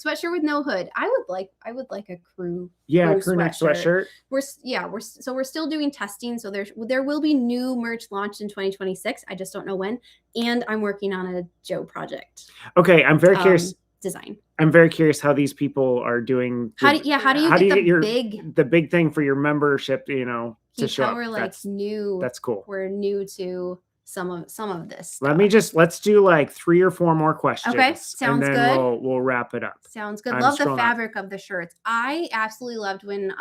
Sweatshirt with no hood. I would like a crew. Yeah, crew neck sweatshirt. We're still doing testing. So there will be new merch launched in 2026. I just don't know when. And I'm working on a Joe project. Okay, I'm very curious. Design. I'm very curious how these people are doing. How do you get the big thing for your membership? To show up. We're like new. That's cool. We're new to some of this stuff. Let's do like 3 or 4 more questions. Okay, sounds and then good. We'll wrap it up. Sounds good. Love the fabric of the shirts. I absolutely loved when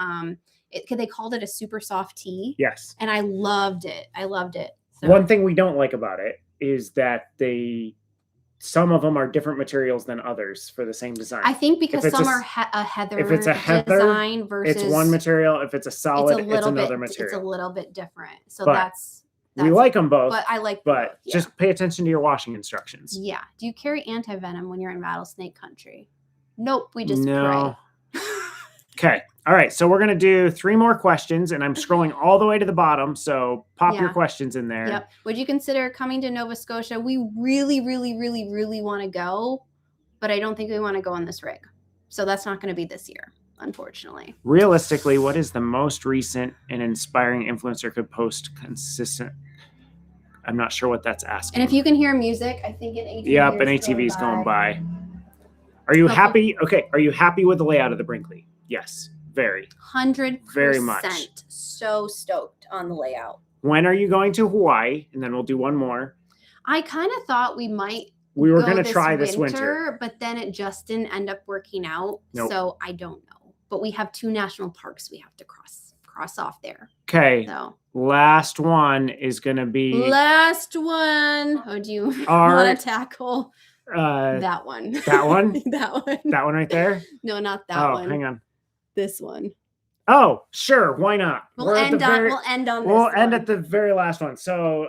they called it a super soft tee. Yes. And I loved it. So. One thing we don't like about it is that some of them are different materials than others for the same design. I think because some are a heather. If it's a heather design versus it's one material. If it's a solid, it's another material. It's a little bit different. So that's we like them both. But I like both. Just pay attention to your washing instructions. Yeah. Do you carry anti-venom when you're in rattlesnake country? Nope. We just pray. Okay. All right. So we're going to do 3 more questions, and I'm scrolling all the way to the bottom. So pop your questions in there. Yep. Would you consider coming to Nova Scotia? We really, really, really, really want to go, but I don't think we want to go on this rig. So that's not going to be this year, unfortunately. Realistically, what is the most recent and inspiring influencer could post consistent? I'm not sure what that's asking. And if you can hear music, I think an ATV. Yep, an ATV is going by. Are you happy? Okay. Are you happy with the layout of the Brinkley? Yes. Very. 100%. Very much. So stoked on the layout. When are you going to Hawaii? And then we'll do one more. I kind of thought we were going to try this winter, but then it just didn't end up working out. Nope. So I don't know. But we have 2 national parks we have to cross off there. Okay. So last one is going to be. Last one. Oh, do you want to tackle that one? That one? That one. That one right there? No, not that one. Oh, hang on. This one. Oh, sure. Why not? We'll end at the very last one. So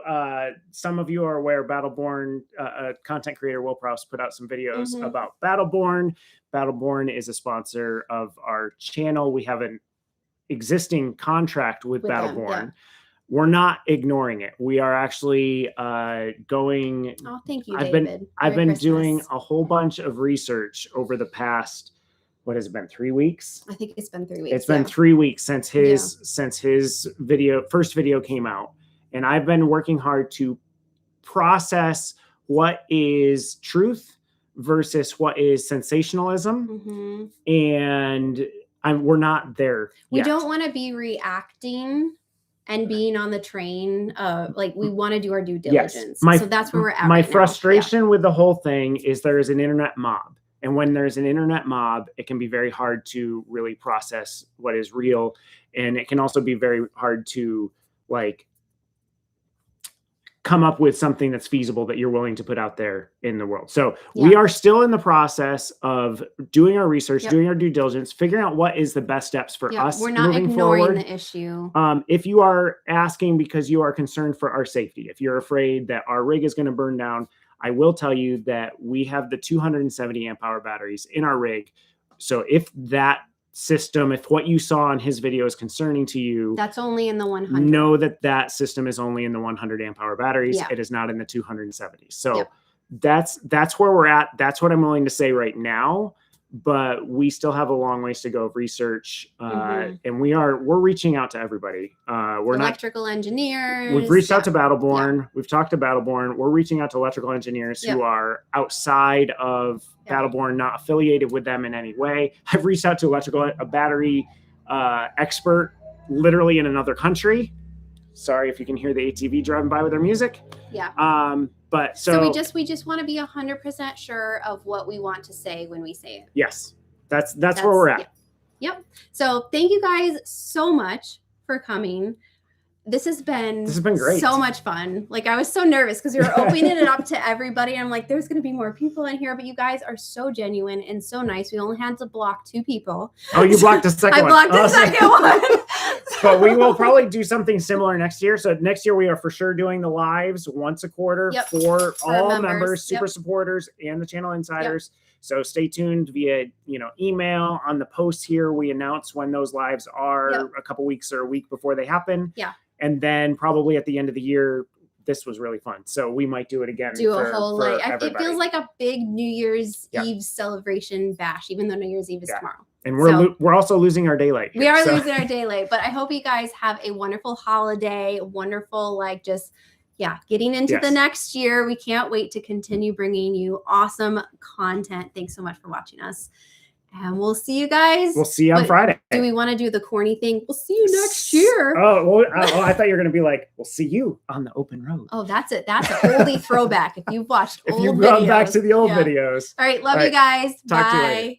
some of you are aware Battleborn, a content creator, Will Prowse, put out some videos about Battleborn. Battleborn is a sponsor of our channel. We have an existing contract with Battleborn. Them, yeah. We're not ignoring it. We are actually going. Oh, thank you, David. I've been doing a whole bunch of research over the past. What has it been? 3 weeks? I think it's been 3 weeks. It's been 3 weeks since his first video came out. And I've been working hard to process what is truth versus what is sensationalism. And we're not there yet. We don't want to be reacting and being on the train. We want to do our due diligence. Yes. So that's where we're at. My frustration with the whole thing is there is an internet mob. And when there's an internet mob, it can be very hard to really process what is real. And it can also be very hard to come up with something that's feasible that you're willing to put out there in the world. So we are still in the process of doing our research, doing our due diligence, figuring out what is the best steps for us. We're not ignoring the issue. If you are asking because you are concerned for our safety, if you're afraid that our rig is going to burn down, I will tell you that we have the 270 amp hour batteries in our rig. So if that system, if what you saw in his video is concerning to you, that's only in the 100. Know that system is only in the 100 amp hour batteries. Yeah. It is not in the 270. So that's where we're at. That's what I'm willing to say right now. but we still have a long ways to go of research. And we're reaching out to everybody. We're electrical engineers. We've reached out to Battleborn. We've talked to Battleborn. We're reaching out to electrical engineers who are outside of Battleborn, not affiliated with them in any way. I've reached out to a battery expert literally in another country. Sorry if you can hear the ATV driving by with their music. Yeah. But so we just want to be 100% sure of what we want to say when we say it. Yes. That's where we're at. Yep. So thank you guys so much for coming. This has been great. So much fun. Like, I was so nervous because we were opening it up to everybody. I'm like, there's going to be more people in here, but you guys are so genuine and so nice. We only had to block 2 people. Oh, you blocked the second one. I blocked the second one. But we will probably do something similar next year. So next year we are for sure doing the lives once a quarter for all members, super supporters, and the channel insiders. So stay tuned via email. On the post here, we announce when those lives are a couple weeks or a week before they happen. Yeah. And then probably at the end of the year, this was really fun. So we might do it again. Do a whole it feels like a big New Year's Eve celebration bash, even though New Year's Eve is tomorrow. And we're also losing our daylight. We are losing our daylight, but I hope you guys have a wonderful holiday, wonderful, getting into the next year. We can't wait to continue bringing you awesome content. Thanks so much for watching us. And we'll see you guys. We'll see you on Friday. Do we want to do the corny thing? We'll see you next year. I thought you were going to be like, we'll see you on the open road. Oh, that's it. That's an oldie throwback. If you've watched old videos. If you've gone back to the old videos. All right. Love you guys. Talk Bye. to you later.